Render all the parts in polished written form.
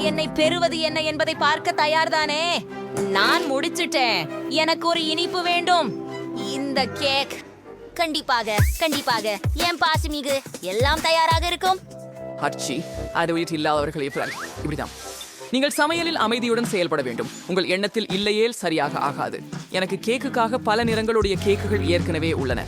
என்னை பெறுவது என்ன என்பதை பார்க்க தயார்தானே? நான் முடிச்சிட்டேன். எனக்கு ஒரு இனிப்பு வேண்டும். இந்த கேக் கண்டிப்பாக கண்டிப்பாக என் பாசுமிகு எல்லாம் தயாராக இருக்கும். அச்சி அது உயிர் இல்லாதவர்கள் இப்படிதான். நீங்கள் சமையலில் அமைதியுடன் செயல்பட வேண்டும். உங்கள் எண்ணத்தில் இல்லையேல் சரியாக ஆகாது. எனக்கு கேக்குக்காக பல நிறங்களுடைய கேக்குகள் ஏற்கனவே உள்ளன.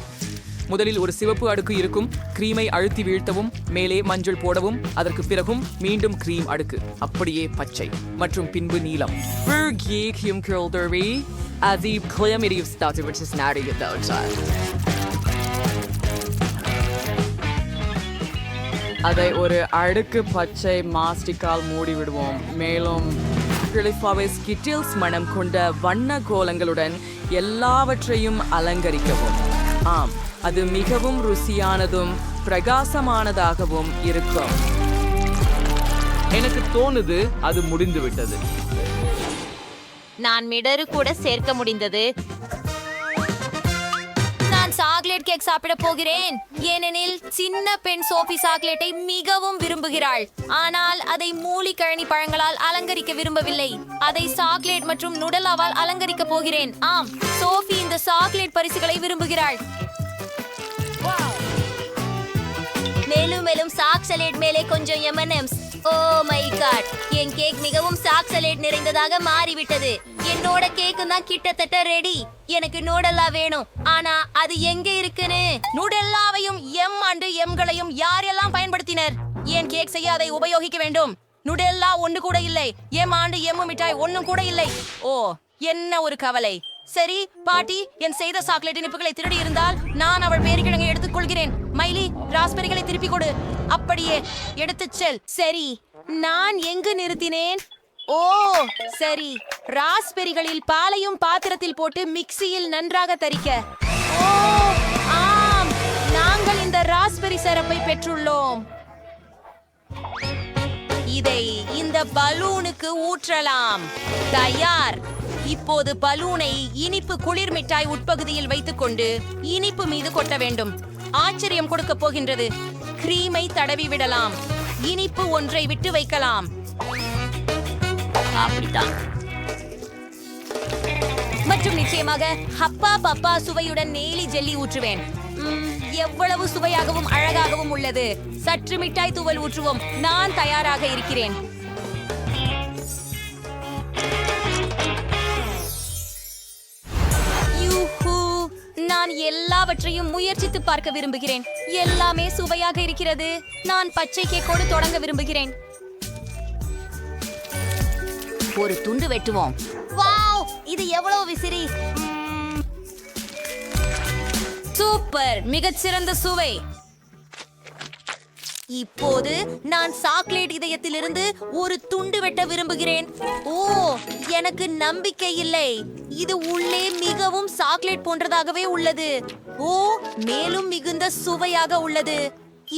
முதலில் ஒரு சிவப்பு அடுக்கு இருக்கும். கிரீமை அழுத்தி வீழ்த்தவும், மேலே மஞ்சள் போடவும், அதற்கு பிறகும் மீண்டும் கிரீம் அடுக்கு, அப்படியே பச்சை மற்றும் பின்பு நீலம். அதை ஒரு அடுக்கு பச்சை மாஸ்டிக்கால் மூடி விடுவோம். மேலும் ஸ்கிட்டில்ஸ் மனம் கொண்ட வண்ண கோலங்களுடன் எல்லாவற்றையும் அலங்கரிக்கவும். ஆம், அது மிகவும் ருசியானதும் பிரகாசமானதாகவும் இருக்கும். எனக்கு தோணுது அது முடிந்து விட்டது. நான் மிடரு கூட சேர்க்க முடிந்தது. நான் சாக்லேட் கேக் சாப்பிட போகிறேன், ஏனெனில் சின்ன பெண் சோஃபி சாக்லேட்டை மிகவும் விரும்புகிறாள். ஆனால் அதை மூலிகழனி பழங்களால் அலங்கரிக்க விரும்பவில்லை. அதை சாக்லேட் மற்றும் நுடலாவால் அலங்கரிக்க போகிறேன். ஆம், சோஃபி இந்த சாக்லேட் பரிசுகளை விரும்புகிறாள். மேலும் மேலும் சாக்லேட் மேலே கொஞ்சம் எம்என்எம்ஸ். ஓ மை காட், என் கேக் மிகவும் சாக்லேட் நிறைந்ததாக மாறிவிட்டது. என்னோட கேக்கு தான் கிட்டத்தட்ட ரெடி. எனக்கு நூடல்லா வேணும். ஆனா அது எங்க இருக்குன்னு? நுடெல்லாவையும் எம்களையும் யாரெல்லாம் பயன்படுத்தினர்? ஏன் கேக் செய்ய அதை உபயோகிக்க வேண்டும்? நுடெல்லா ஒன்று கூட இல்லை. எம் மிட்டாய் ஒன்னும் கூட இல்லை. ஓ, என்ன ஒரு கவலை. சரி பாட்டி, என் செய்த சாக்லேட் இனிப்புகளை திருடி இருந்தால் நான் அவள் பேரிக்கிழங்கை எடுத்துக் கொள்கிறேன். மைலி, ராஸ்பெரிகளை திருப்பி கொடு. அப்படியே எடுத்துச் செல். சரி, நான் எங்கு நிறுத்தினேன்? ஓ சரி, ராஸ்பெரிகளில் பாலையும் பாத்திரத்தில் போட்டு மிக்சியில் நன்றாக தரிக்க. ஓ ஆம், நாங்கள் இந்த ராஸ்பெரி சிரப்பை பெற்றுள்ளோம். இதை இந்த பலூனுக்கு ஊற்றலாம். தயார். இப்போது பலூனை இனிப்பு குளிர் மிட்டாய் உட்பகுதியில் வைத்துக்கொண்டு இனிப்பு மீது கொட்ட வேண்டும். ஆச்சரியம் கொடுக்க போகின்றது. கிரீமை தடவி விடலாம். இனிப்பு ஒன்றை விட்டு வைக்கலாம். அப்படித்தான். மற்றும் நிச்சயமாக ஹப்பா பப்பா சுவையுடன் நெய்லி ஜெல்லி ஊற்றுவேன். எவ்வளவு சுவையாகவும் அழகாகவும் உள்ளது. சற்று மிட்டாய் தூவல் ஊற்றுவோம். நான் தயாராக இருக்கிறேன். நான் எல்லாவற்றையும் முயற்சித்து பார்க்க விரும்புகிறேன். எல்லாமே சுவையாக இருக்கிறது. நான் பச்சை கேக்கோடு தொடங்க விரும்புகிறேன். ஒரு துண்டு வெட்டுவோம். வாவ், இது எவ்வளவு விசிறி. சூப்பர், மிகச்சிறந்த சுவை. இப்போது நான் சாக்லேட் இதயத்திலிருந்து ஒரு துண்டு வெட்ட விரும்புகிறேன். ஓ, எனக்கு நம்பிக்கை இல்லை. இது உள்ளே மிகவும் சாக்லேட் போன்றதாகவே உள்ளது. ஓ, மேலும் மிகுந்த சுவையாக உள்ளது.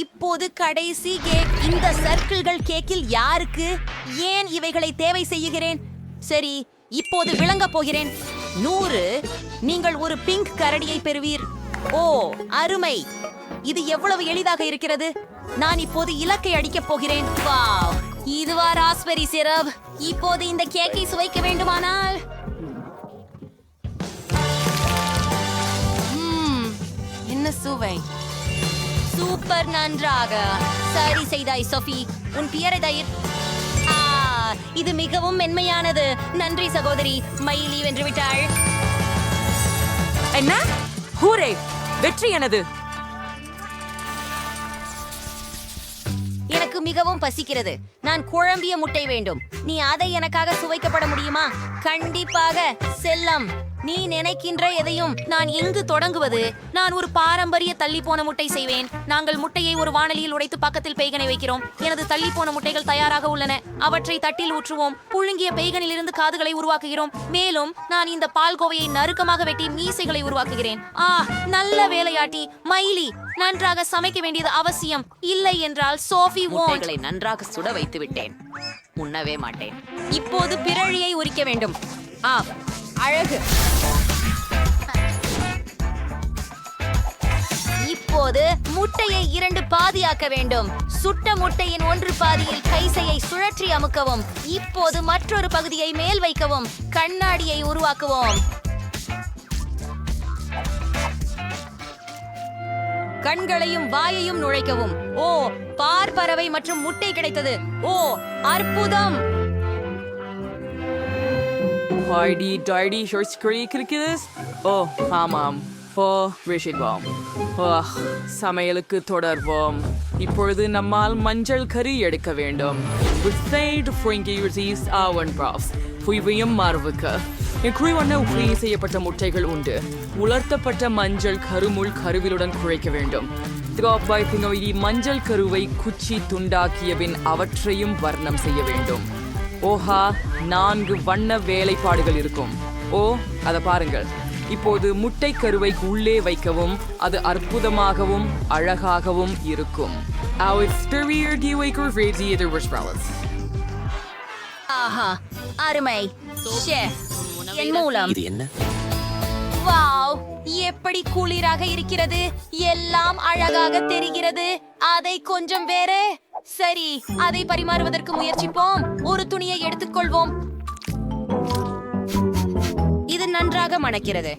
இப்போது கடைசி கேக். இந்த சர்க்கிள்கள் கேக்கில் யாருக்கு? ஏன் இவைகளை தேவை செய்கிறேன்? சரி, இப்போது விளங்க போகிறேன். 100. நீங்கள் ஒரு பிங்க் கரடியை பெறுவீர். ஓ அருமை, இது எவ்வளவு எளிதாக இருக்கிறது. நான் இப்போது இலக்கை அடிக்கப் போகிறேன். வாவ், இதுவா ராஸ்பெரி சிரப்? இப்போது இந்த கேக்கை சுவைக்க வேண்டுமானால் என்ன சுவை. சூப்பர், நன்றாக சரி செய்தாய் சோஃபி. உன் பியரை தயிர். இது மிகவும் மென்மையானது. நன்றி சகோதரி. மைலி வென்று விட்டாள். என்ன? ஹூரே, வெற்றி எனது. எனக்கு மிகவும் பசிக்கிறது. நான் குழம்பிய முட்டை வேண்டும். நீ அதை எனக்காக சுவைக்கப்பட முடியுமா? கண்டிப்பாக செல்லம். நீ நினைக்கின்ற எதையும். நான் எங்கு தொடங்குவது? நான் ஒரு பாரம்பரிய தள்ளி போன முட்டை செய்வேன். நாங்கள் முட்டையை ஒரு வாணலியில் உடைத்து பக்கத்தில் பெய்கனை வைக்கிறோம். எனது தள்ளி போன முட்டைகள் தயாராக உள்ளன. அவற்றை தட்டில் ஊற்றுவோம். புழுங்கிய பெய்கனில் இருந்து காதுகளை உருவாக்குகிறோம். மேலும் நான் இந்த பால்கோவையை நறுக்கமாக வெட்டி மீசைகளை உருவாக்குகிறேன். நல்ல வேலையாட்டி. மைலி, நன்றாக சமைக்க வேண்டியது அவசியம். இல்லை என்றால் சோஃபி முட்டைகளை நன்றாக சுட வைத்து விட்டேன். உண்ணவே மாட்டேன். இப்போது பிறழியை உரிக்க வேண்டும். அழகு. இப்போது முட்டையை 2 பாதியாக்க வேண்டும். சுட்ட முட்டையின் 1 பாதியில் கைசையை சுழற்றி அமுக்கவும். இப்போது மற்றொரு பகுதியை மேல் வைக்கவும். கண்ணாடியை உருவாக்குவோம். கண்களையும் வாயையும் நுழைக்கவும். ஓ, பார்ப்பறவை மற்றும் முட்டை கிடைத்தது. ஓ, அற்புதம்! ஹாய்டி டாய்டி ஷோர்ட்ஸ் இருக்கிறது. ஓ ஆமாம். ஓ விஷயம். ஓ சமையலுக்கு தொடர்வோம். இப்பொழுது நம்மால் மஞ்சள் கறி எடுக்க வேண்டும். மாறுவுக்கு செய்யப்பட்ட முட்டைகள் உண்டு. உலர்த்தப்பட்ட மஞ்சள் கருமுள் கருவிலுடன் குழைக்க வேண்டும். மஞ்சள் கருவை குச்சி துண்டாக்கிய பின் அவற்றையும் வர்ணம் செய்ய வேண்டும். ஓஹா, 4 வண்ண வேலைப்பாடுகள் இருக்கும். ஓ, அதை பாருங்கள். இப்போது முட்டை கருவை உள்ளே வைக்கவும். அது அற்புதமாகவும் அழகாகவும் இருக்கும். ஆஹா, அருமை. ஷெஃப், என் மூலம். இது என்ன? வாவ், எப்படி குளிராக இருக்கிறது. எல்லாம் அழகாக தெரிகிறது. அதை கொஞ்சம் வேற. சரி, அதை பரிமாறுவதற்கு முயற்சிப்போம். ஒரு துணியை எடுத்துக்கொள்வோம். இது நன்றாக மணக்கிறது.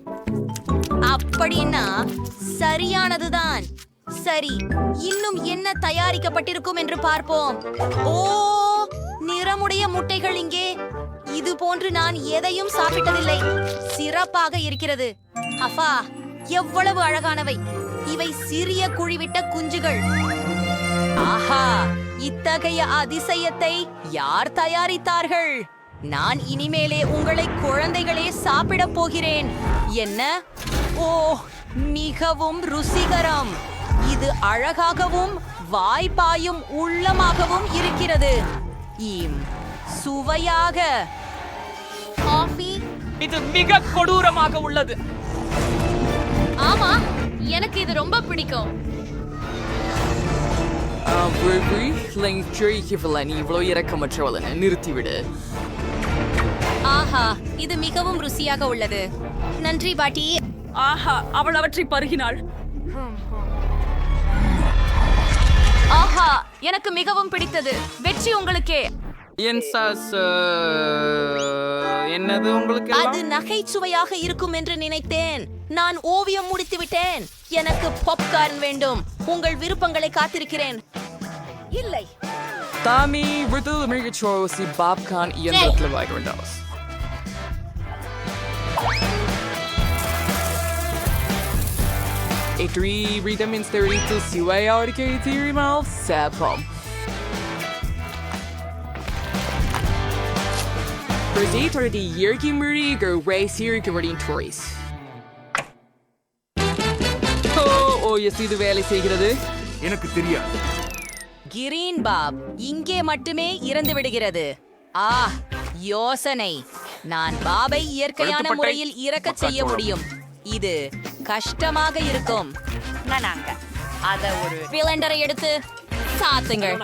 அப்படின்னா சரியானதுதான். சரி, இன்னும் என்ன தயாரிக்கப்பட்டிருக்கும் என்று பார்ப்போம். ஓ, நிறமுடைய முட்டைகள் இங்கே. இது போன்று நான் எதையும் சாப்பிட்டதில்லை. சிறப்பாக இருக்கிறது. அஃபா, எவ்வளவு அழகானவை. இவை சிறிய குழிவிட்ட குஞ்சுகள். ஆஹா, இத்தகைய அதிசயத்தை யார் தயாரித்தார்கள்? நான் இனிமேலே உங்களை குழந்தைகளே சாப்பிடப் போகிறேன். என்ன? ஓ, மிகவும் ருசிகரம். இது அழகாகவும் வாய்ப்பாயும் உள்ளமாகவும் இருக்கிறது. சுவையாக. காஃபி. இது மிக கொடூரமாக உள்ளது. ஆமா, எனக்கு இது ரொம்ப பிடிக்கும். இவ்வளவு இறக்கமற்றவளன நிறுத்திவிடு. ஆஹா, இது மிகவும் ருசியாக உள்ளது. நன்றி பாட்டி. ஆஹா, அவள் அவற்றை பருகினாள். ஆஹா, எனக்கு மிகவும் பிடித்தது. வெற்றி உங்களுக்கே. என் சாஸ் என்னது உங்களுக்கு? அது நகைச்சுவையாக இருக்கும் என்று நினைத்தேன். நான் ஓவியம் முடித்து விட்டேன். எனக்கு பாப்கார்ன் வேண்டும். உங்கள் விருப்பங்களை காத்திருக்கிறேன். இல்லை. தாமி விருது மிகச்சோசி பாப்கார்ன் இயந்திரத்தில் வாங்கிவிட்டோம். Vitamins தெரிவித்து சுவையாக தீரிமால் சாப்பம். பிரதேசத்தை இயற்கை முறைகள் வைசிருக்கிறதின் டோரிஸ். ஓ எஸ், இது வேலை செய்கிறது. எனக்கு தெரியாது. கிரீன் பாப் இங்கே மட்டுமே இறந்து விடுகிறது. யோசனை. நான் பாபை இயற்கையான முறையில் இறக்கச் செய்ய முடியும். இது கஷ்டமாக இருக்கும். நானாங்க அத ஒரு சிலிண்டரை எடுத்து சாத்துங்கள்.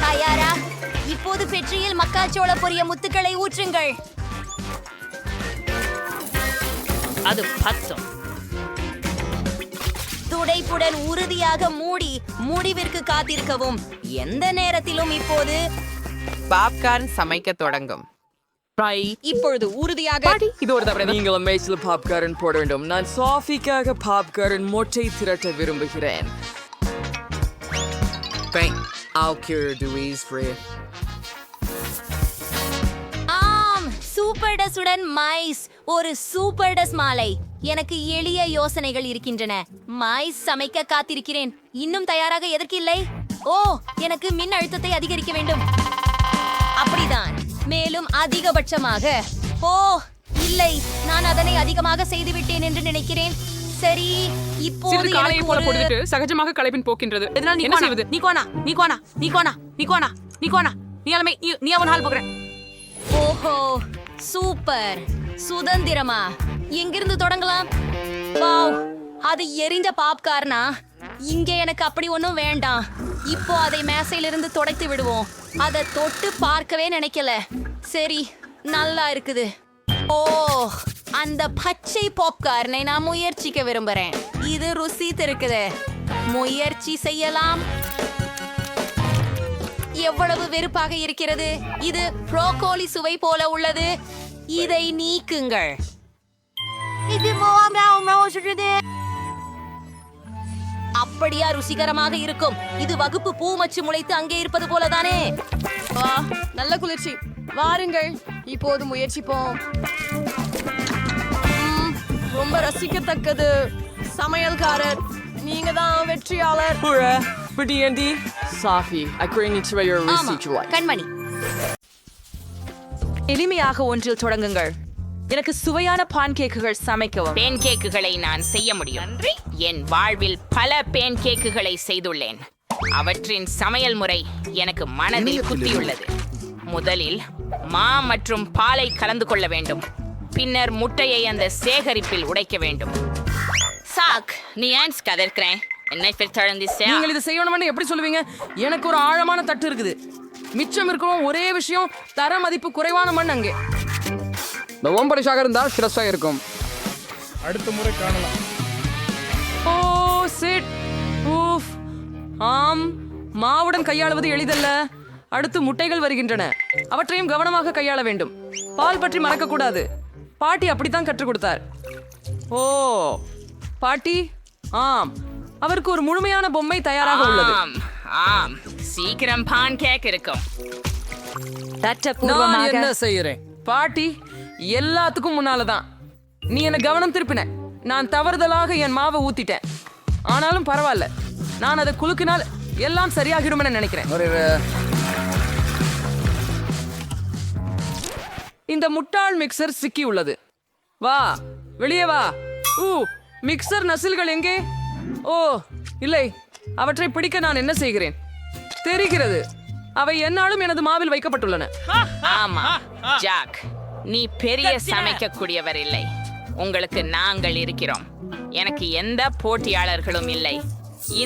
தயாரா? இப்போது பெட்ரியில் மக்காச்சோள பொரிய முத்துக்களை ஊற்றுங்கள். அது பத்தும். துடைப்புடன் உறுதியாக மூடி முடிவிற்கு காத்திருக்கவும். எந்த நேரத்திலும் இப்போது பாப்கார்ன் சமைக்க தொடங்கும். இப்பொழுது உறுதியாக இது ஒரு தவறு. நீங்கள் மேய்ச்சல் பாப்கார்ன் போட வேண்டும். நான் சாஃபிக்காக பாப்கார்ன் மொட்டை திரட்ட விரும்புகிறேன். ஆம், சூப்பர் டஸுடன் மைஸ். ஒரு சூப்பர் டஸ் மாலை. எனக்கு எளிய யோசனைகள் இருக்கின்றன. மைஸ் சமைக்க காத்திருக்கிறேன். இன்னும் தயாராக எதற்கு இல்லை? ஓ, எனக்கு மின் அழுத்தத்தை அதிகரிக்க வேண்டும். அப்படிதான். மேலும் அதிகபட்சமாக. ஓ இல்லை, நான் அதனை அதிகமாக செய்துவிட்டேன் என்று நினைக்கிறேன். சரி, இப்போது காலையை போல எனக்கு போட்டுட்டு சகஜமாக களைப்பின் போக்கின்றது. என்ன செய்வது? ஓஹோ, சூப்பர். சுதந்திரமா? எங்கிருந்து தொடங்கலாம்? வாவ், அது எரிஞ்ச பாப்கார்னா? இங்கே எனக்கு அப்படி ஒன்றும் வேண்டாம். இப்போ அதை மேசையிலிருந்து துடைத்து விடுவோம். அதை தொட்டு பார்க்கவே நினைக்கல. சரி, நல்லா இருக்குது. ஓ, அந்த பச்சை பாப்கார்னை நான் முயற்சிக்க விரும்புறேன். இது ருசி இருக்குது. முயற்சி செய்யலாம். எவ்வளவு வெறுப்பாக இருக்கிறது. இது ப்ரோக்கோலி சுவை போல உள்ளது. இதை நீக்குங்கள். அப்படியா ருசிகரமாக இருக்கும். இது வகுப்பு பூ மச்சு முளைத்து அங்கே இருப்பது போலதானே. நல்ல குளிர்ச்சி. வாருங்கள் இப்போது முயற்சிப்போம். ரொம்ப ரசிக்கத்தக்கது. சமையல்காரர், நீங்க தான் வெற்றியாளர். Pretty Andy, Safi, I bring it to your receipt you like. கண்மணி, எளிமையாக ஒன்றில் தொடங்குங்கள். எனக்கு சுவையான பான் கேக்குகள் சமைக்கவும். பேன் கேக்குகளை நான் செய்ய முடியும். என் வாழ்வில் பல பேன் கேக்குகளை செய்துள்ளேன். அவற்றின் சமையல் முறை எனக்கு மனதில் குத்தியுள்ளது. முதலில் மா மற்றும் பாலை கலந்து கொள்ள வேண்டும். பின்னர் முட்டையை அந்த சேகரிப்பில் உடைக்க வேண்டும். சாக், நீ ஏன் கதற்கிறேன்? என்னை பிற்தொடர்ந்து நீங்கள் இதை செய்யணும்னு எப்படி சொல்லுவீங்க? எனக்கு ஒரு ஆழமான தட்டு இருக்குது. மிச்சம் இருக்கும் ஒரே விஷயம், தர மதிப்பு குறைவான மண். அங்கே நவம்பரிஷாக இருந்தால் ஸ்ட்ரெஸ்ஸாக இருக்கும். அடுத்த முறை காணலாம். ஓ சிட் ஊஃப். ஆம், மாவுடன் கையாளுவது எளிதல்ல. அடுத்து முட்டைகள் வருகின்றன. அவற்றையும் கவனமாக கையாள வேண்டும். பால் பற்றி மறக்கக்கூடாது. பாட்டி அப்படித்தான் கற்றுக் கொடுத்தார். ஓ பாட்டி, ஆம், அவருக்கு ஒரு முழுமையான பொம்மை தயாராக உள்ளது. ஆம், சீக்கிரம் பான் கேக் இருக்கும். நான் என்ன செய்யறேன் பாட்டி? எல்லாத்துக்கும் முன்னாலதான் நீ என்ன கவனம் திருப்பின. நான் தவறுதலாக என் மாவை ஊத்திட்டேன். ஆனாலும் பரவாயில்ல, நான் அதை குலுக்கினால் எல்லாம் சரியாகிடும் நினைக்கிறேன். இந்த முட்டாள் மிக்சர் சிக்கி உள்ளது. வா, வெளியே வா. மிக்சர் நசில்கள் எங்கே? ஓ இல்லை, அவற்றை பிடிக்க நான் என்ன செய்கிறேன் தெரிகிறது. அவை என்னாலும் எனது மாவில் வைக்கப்பட்டுள்ளன. ஆமா ஜாக், நீ பெரிய சமைக்கக்கூடியவர் இல்லை. உங்களுக்கு நாங்கள் இருக்கிறோம். எனக்கு எந்த போட்டியாளர்களும் இல்லை.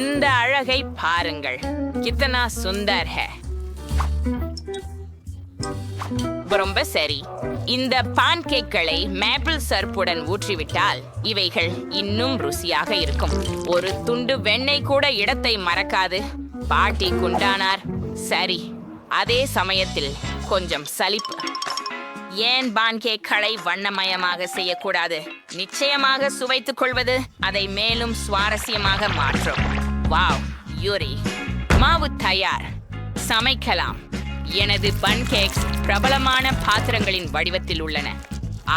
இந்த அழகை பாருங்கள். கித்தனா சுந்தர் ஹே. ரொம்ப சரி. இந்த பான் கேக்களை மேப்பிள் சர்ப்புடன் ஊற்றிவிட்டால் இவைகள் இன்னும் ருசியாக இருக்கும். ஒரு துண்டு வெண்ணெய் கூட இடத்தை மறக்காது. பாட்டி குண்டானார். சரி, அதே சமயத்தில் கொஞ்சம் சலிப்பு. ஏன் பான் கேக்களை வண்ணமயமாக செய்யக்கூடாது? நிச்சயமாக சுவைத்துக் கொள்வது அதை மேலும் சுவாரஸ்யமாக மாற்றும். வாவ் யூரி, மாவு தயார், சமைக்கலாம். எனது பன் கேக்ஸ் பிரபலமான பாத்திரங்களின் வடிவத்தில் உள்ளன.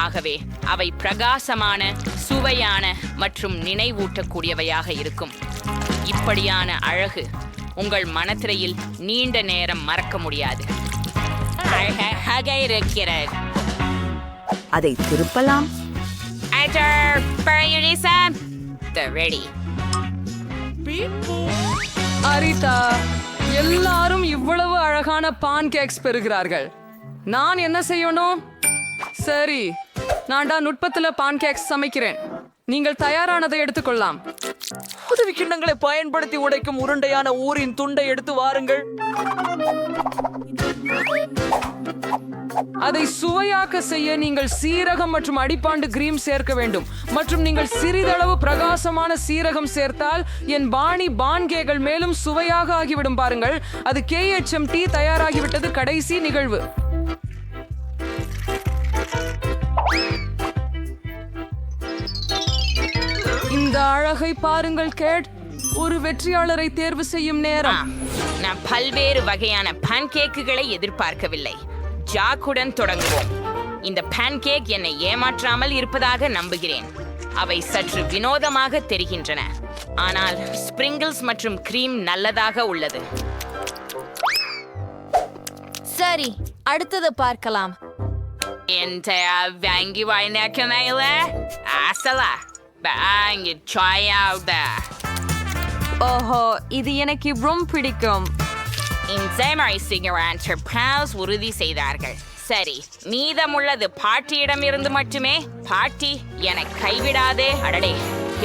ஆகவே அவை பிரகாசமான, சுவையான மற்றும் நினைவூட்டக்கூடியவையாக இருக்கும். இப்படியான அழகு உங்கள் மனத்திரையில் நீண்ட நேரம் மறக்க முடியாது. அழகாக இருக்கிறது. அதை திருப்பலாம். ரெடி. அரிதா, எல்லாரும் இவ்வளவு அழகான பான் கேக்ஸ் பெறுகிறார்கள். நான் என்ன செய்யணும்? சரி, நான் தான் நுட்பத்துல பான் கேக்ஸ் சமைக்கிறேன். நீங்கள் தயாரானதை எடுத்துக்கொள்ளலாம். உதவி கிண்ணங்களை பயன்படுத்தி உடைக்கும் உருண்டையான ஊரின் துண்டை எடுத்து வாருங்கள். அதை சுவையாக்க செய்ய நீங்கள் சீரகம் மற்றும் அடிப்பாண்டு கிரீம் சேர்க்க வேண்டும். மற்றும் நீங்கள் சிறிதளவு பிரகாசமான சீரகம் சேர்த்தால் என் பாணி பான்கேகள் மேலும் சுவையாக ஆகிவிடும். பாருங்கள், அது KHMT தயாராகிவிட்டது. கடைசி நிகழ்வு. இந்த அழகை பாருங்கள் கேட். ஒரு வெற்றியாளரை தேர்வு செய்யும் நேரம். நான் பல்வேறு வகையான பான்கேக்குகளை எதிர்பார்க்கவில்லை. ஜாக்குடன் தொடங்குவோம். இந்த பான்கேக் என்னை ஏமாற்றாமல் இருப்பதாக நம்புகிறேன். அவை சற்று வினோதமாக தெரிகின்றன, ஆனால் ஸ்பிரிங்கிள்ஸ் மற்றும் கிரீம் நல்லதாக உள்ளது. சரி, அடுத்தது பார்க்கலாம். வாங்கி வாங்கினேல ஆசலா வாங்கி ட்ரையாவுத. ஓஹோ, இது எனக்கு ரொம்ப பிடிக்கும். இந்த மாதிரி சிங்கர் உறுதி செய்தார்கள். சரி, மீதமுள்ளது பாட்டியிடம் இருந்து மட்டுமே. பாட்டி, என்னை கைவிடாதே. அடடே,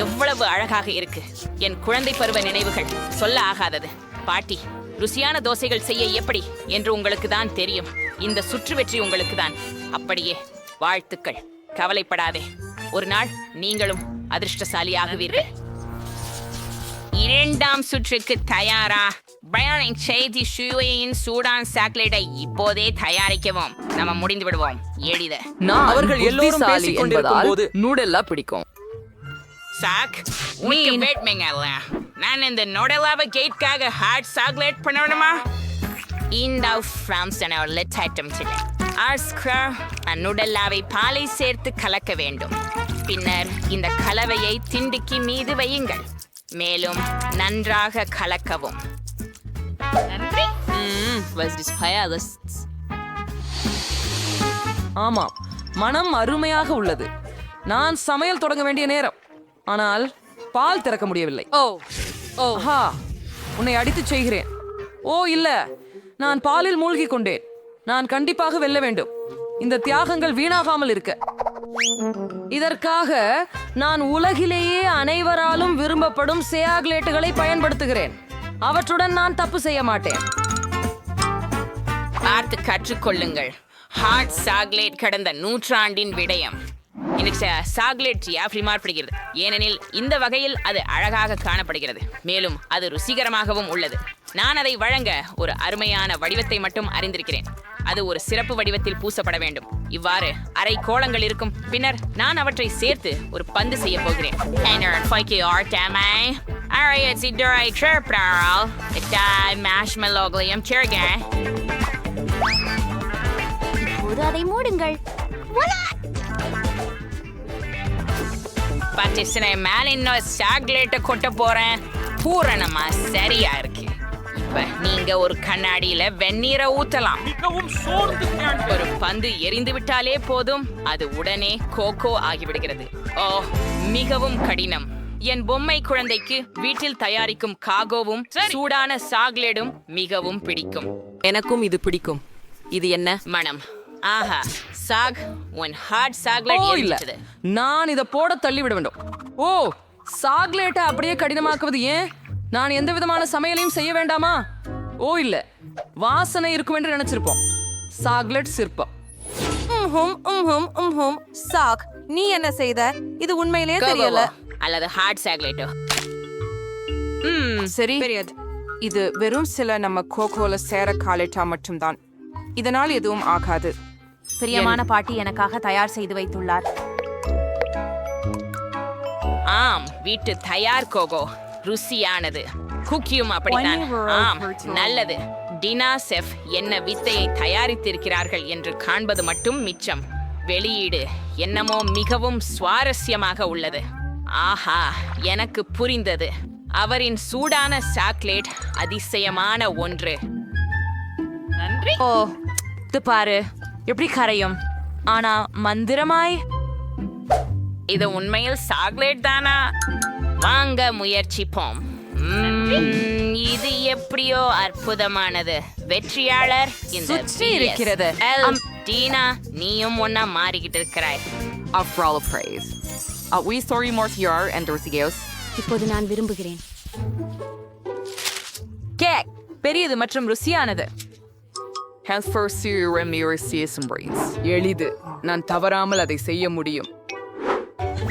எவ்வளவு அழகாக இருக்கு. என் குழந்தை பருவ நினைவுகள் சொல்ல ஆகாதது. பாட்டி, ருசியான தோசைகள் செய்ய எப்படி என்று உங்களுக்கு தான் தெரியும். இந்த சுற்று வெற்றி உங்களுக்கு தான். அப்படியே வாழ்த்துக்கள். கவலைப்படாதே, ஒரு நாள் நீங்களும் அதிர்ஷ்டசாலியாகுவீர்கள். இரண்டாம் சுற்றுக்கு தயாரா? பயனிங் செய்தி சுவையின் சூடான் சாக்லேட்டை இப்போதே தயாரிக்கவும். நம்ம முடிந்து விடுவோம். எளித அவர்கள் எல்லோரும் பேசிக் கொண்டிருக்கும் போது நூடெல்லா பிடிக்கும். சாக் உனக்கு வேட்மைங்கல்ல. நான் இந்த நோடலாவ கேட்காக ஹாட் சாக்லேட் பண்ணணுமா? இந்த ஃப்ராம்ஸ் லெட் ஐட்டம் சில ஆஸ்கர் நுடல்லாவை பாலை சேர்த்து கலக்க வேண்டும். பின்னர் இந்த கலவையை திண்டிக்கு மீது வையுங்கள். மேலும் நன்றாக கலக்கவும். நன்றி. ஆமாம், மனம் அருமையாக உள்ளது. நான் சமையல் தொடங்க வேண்டிய நேரம், ஆனால் பால் திறக்க முடியவில்லை. ஓஹா, உன்னை அடித்து செய்கிறேன். ஓ இல்ல, நான் பாலில் மூழ்கிக் கொண்டேன். நான் கண்டிப்பாக வெல்ல வேண்டும். இந்த தியாகங்கள் வீணாகாமல் இருக்க. இதற்காக நான் உலகிலேயே அனைவராலும் விரும்பப்படும் சாக்லேட்டுகளை பயன்படுத்துகிறேன். அவற்றுடன் நான் தப்பு செய்ய மாட்டேன். பார்த்து கற்றுக்கொள்ளுங்கள். ஹாட் சாக்லேட் கடந்த நூற்றாண்டின் விடயம். எனக்கு சாக்லேட் மாறுபடுகிறது, ஏனெனில் இந்த வகையில் அது அழகாக காணப்படுகிறது, மேலும் அது ருசிகரமாகவும் உள்ளது. நான் அதை வழங்க ஒரு அருமையான வடிவத்தை மட்டும் அறிந்திருக்கிறேன். அது ஒரு சிறப்பு வடிவத்தில் பூசப்பட வேண்டும். இவ்வாறு அரை கோளங்கள் இருக்கும். பின்னர் நான் அவற்றை சேர்த்து ஒரு பந்து செய்ய போகிறேன். இப்போது அதை மூடுங்கள். மேல இன்னும் சாக்லேட்டை கொட்ட போறேன். பூரணமா சரியா இருக்கு. இப்ப நீங்க ஒரு கண்ணாடியில வெந்நீரை ஊத்தலாம். ஒரு பந்து எரிந்து விட்டாலே போதும், அது உடனே கோகோ ஆகிவிடுகிறது. ஓ, மிகவும் கடினம். என் பொம்மை குழந்தைக்கு வீட்டில் தயாரிக்கும் காகோவும் சூடான சாக்லேடும் மிகவும் பிடிக்கும். எனக்கும் இது பிடிக்கும். இது என்ன மனம்? ஆஹா, சாக் ஒன் ஹாட் சாக்லேட் எரிச்சது. நான் இதை போட தள்ளி விட வேண்டும். ஓ, சாக்லேட்டை அப்படியே கடினமாக்குவது ஏன்? நான் எந்த விதமான சமையலையும் செய்ய வேண்டாமா? ஓ இல்ல, வாசனை இருக்கும் என்று நினைச்சிருப்போம். சாக்லேட் சிற்பம். சாக், நீ என்ன செய்த? இது உண்மையிலேயே தெரியல. அல்லது ஹாட் சாக்லேட்டோ? சரி, இது வெறும் சில நம்ம கோகோல சேர காலேட்டா மட்டும்தான். இதனால் எதுவும் ஆகாது. பிரியமான பாட்டி எனக்காக தயார் செய்து வைத்துள்ளார். ஆம், வீட்டு தயார் கோகோ ருசியானது. குக்கியும் அப்படித்தான். ஆம், நல்லது. டினா செஃப் என்ன வித்தையை தயாரித்திருக்கிறார்கள் என்று காண்பது மட்டும் மிச்சம். வெளியீடு என்னமோ மிகவும் சுவாரஸ்யமாக உள்ளது. ஆஹா, எனக்கு புரிந்தது. அவரின் சூடான சாக்லேட் அதிசயமான ஒன்று. நன்றி. ஓ, இது பாரு எப்படி கரையும். ஆனா மந்திரமாய். இது உண்மையில் சாக்லேட் தானா? வாங்க முயற்சிப்போம். இது எப்படியோ அற்புதமானது. வெற்றியாளர் இந்த சுற்றி இருக்கிறது. டீனா, நீயும் ஒன்னா மாறிக்கிட்டு இருக்கிறாய். இப்போது நான் விரும்புகிறேன். கேக் பெரியது மற்றும் ருசியானது. எளிது. நான் தவறாமல் அதை செய்ய முடியும்.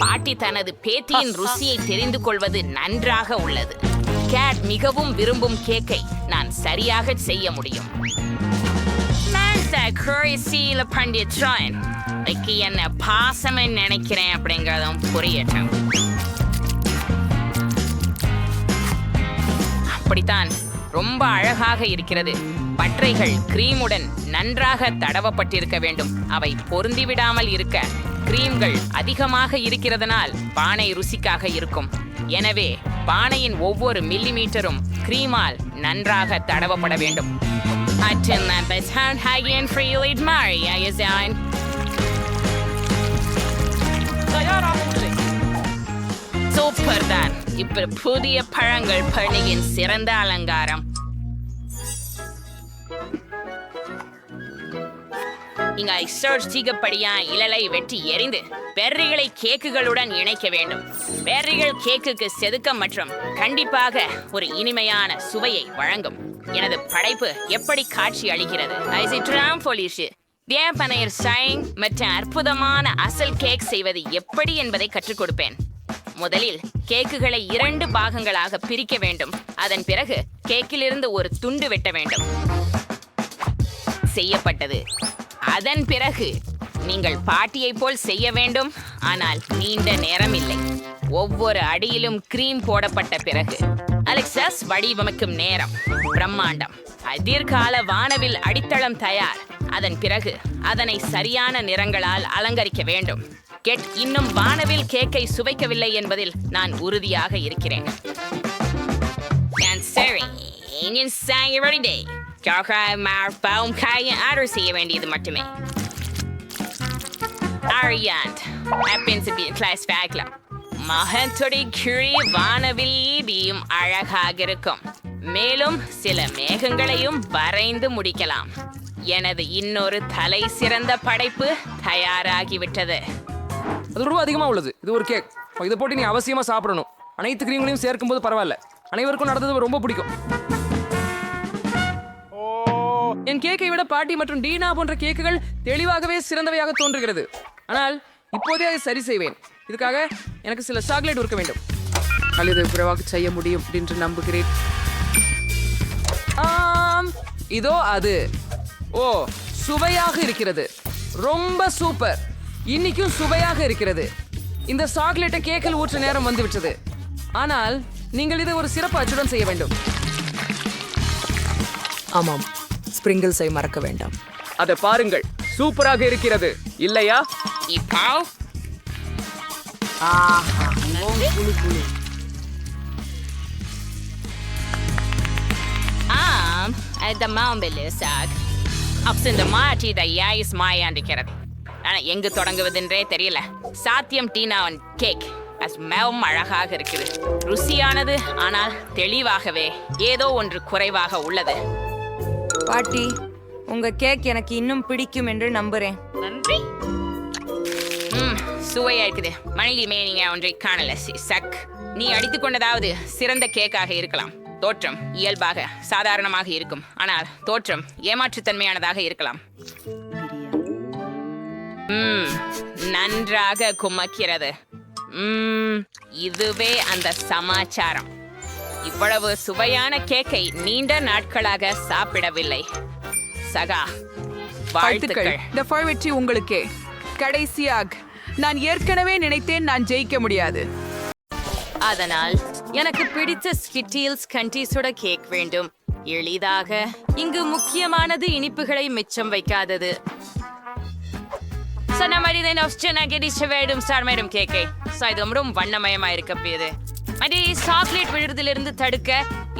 பாட்டி தனது பேத்தியின் ருசியை தெரிந்து கொள்வது நன்றாக உள்ளது. கேட் மிகவும் விரும்பும் கேக்கை நான் சரியாக செய்ய முடியும். என்ன பாசம் நினைக்கிறேன் அப்படிங்கறதும் புரியட்டும். அப்படித்தான், ரொம்ப அழகாக இருக்கிறது. பற்றைகள் கிரீமுடன் நன்றாக தடவப்பட்டிருக்க வேண்டும். அவை பொருந்திவிடாமல் இருக்க கிரீம்கள் அதிகமாக இருக்கிறதனால் பானை ருசிக்காக இருக்கும். எனவே பானையின் ஒவ்வொரு மில்லிமீட்டரும் கிரீமால் நன்றாக தடவப்பட வேண்டும். சூப்பர் தான். இப்ப புதிய பழங்கள் பணியின் சிறந்த அலங்காரம். இங்க சீகப்படியா இழலை வெட்டி எறிந்து பெர்ரிகளை கேக்குகளுடன் இணைக்க வேண்டும். பெர்ரிகள் கேக்குக்கு செதுக்கம் மற்றும் கண்டிப்பாக ஒரு இனிமையான சுவையை வழங்கும். எனது படைப்பு எப்படி காட்சி அளிக்கிறது? வேப்பனையர் சைங் மற்றும் அற்புதமான அசல் கேக் செய்வது எப்படி என்பதை கற்றுக் கொடுப்பேன். முதலில் கேக்குகளை 2 பாகங்களாக பிரிக்க வேண்டும். அதன் பிறகு கேக்கிலிருந்து ஒரு துண்டு வெட்ட வேண்டும். செய்யப்பட்டது. அதன் பிறகு நீங்கள் பாட்டியை போல் செய்ய வேண்டும், ஆனால் நீண்ட நேரம் இல்லை. ஒவ்வொரு அடியிலும் கிரீம் போடப்பட்ட பிறகு அலெக்சாஸ் வடிவமைக்கும் நேரம் பிரம்மாண்டம். அதிர்கால வானவில் அடித்தளம் தயார். அதன் பிறகு அதனை சரியான நிறங்களால் அலங்கரிக்க வேண்டும். கெட் இன்னும் வானவில் கேக்கை சுவைக்கவில்லை என்பதில் நான் உறுதியாக இருக்கிறேன். ஆர்டர் செய்ய வேண்டியது மட்டுமே. மகத்துடைய கிழி வானவில்லியும் அழகாக இருக்கும். மேலும் சில மேகங்களையும் வரைந்து முடிக்கலாம். எனது இன்னொரு தலை சிறந்த படைப்பு தயாராகிவிட்டது. அது ரூபா அதிகமா உள்ளது. இது ஒரு கேக். இதை போட்டு நீ அவசியமா சாப்பிடணும். அனைத்து கிரீம்களையும் சேர்க்கும் போது பரவாயில்ல. அனைவருக்கும் நடந்தது ரொம்ப பிடிக்கும். என் கேக்கை விட பாட்டி மற்றும் டீனா போன்ற கேக்குகள் தெளிவாகவே சிறந்தவையாக தோன்றுகிறது. ஆனால் இப்போதே அதை சரி செய்வேன். இதுக்காக எனக்கு சில சாக்லேட் உருக்க வேண்டும். அல்லது விரைவாக செய்ய முடியும் என்று நம்புகிறேன். இதோ அது. ஓ, சுவையாக இருக்கிறது. ரொம்ப சூப்பர். இன்னைக்கும் சுவையாக இருக்கிறது. இந்த சாக்லேட்டை கேக்கில் ஊற்ற நேரம் வந்துவிட்டது. ஆனால் நீங்கள் இதை ஒரு சிறப்பு அச்சுடன் செய்ய வேண்டும். ஆமாம், ஸ்பிரிங்கிள்ஸை மறக்க வேண்டாம். அதை பாருங்கள், சூப்பராக இருக்கிறது இல்லையா? இப்போ இந்த மாம்பழ சாக் இந்த மாற்றி தயாரிஸ் மாயாண்டிக்கிறது. ஆனால் எங்கு தொடங்குவதென்றே தெரியல. சாத்தியம் டீனாவின் கேக் மிகவும் அழகாக இருக்குது. ருசியானது, ஆனால் தெளிவாகவே ஏதோ ஒன்று குறைவாக உள்ளது. பாட்டி, உங்க கேக் எனக்கு இன்னும் பிடிக்கும் என்று நம்புறேன். நன்றி. சுவையா இருக்குது. மணிலிமே நீங்க ஒன்றை காணல. சக், நீ அடித்துக் கொண்டதாவது சிறந்த கேக்காக இருக்கலாம். தோற்றம் இயல்பாக சாதாரணமாக இருக்கும், ஆனால் தோற்றம் ஏமாற்றுத்தன்மையானதாக இருக்கலாம். நன்றாக குமக்கிறது. இதுவே அந்த சமாச்சாரம். இவ்வளவு சுவையான கேக்கை நீண்ட நாட்களாக சாப்பிடவில்லை. சகா, வாழ்த்துக்கள். இந்த வெற்றி உங்களுக்கே. கடைசியாக நான் ஏற்கனவே நினைத்தேன் நான் ஜெயிக்க முடியாது. அதனால் எனக்கு பிடித்த ஸ்கிட்டில்ஸ் கண்டீஸோட கேக் வேண்டும். எளிதாக. இங்கு முக்கியமானது இனிப்புகளை மிச்சம் வைக்காதது. கேக்கை இதுவும் வண்ணமயமா இருக்கப்போது. சாக்லேட் விழுறதிலிருந்து தடுக்க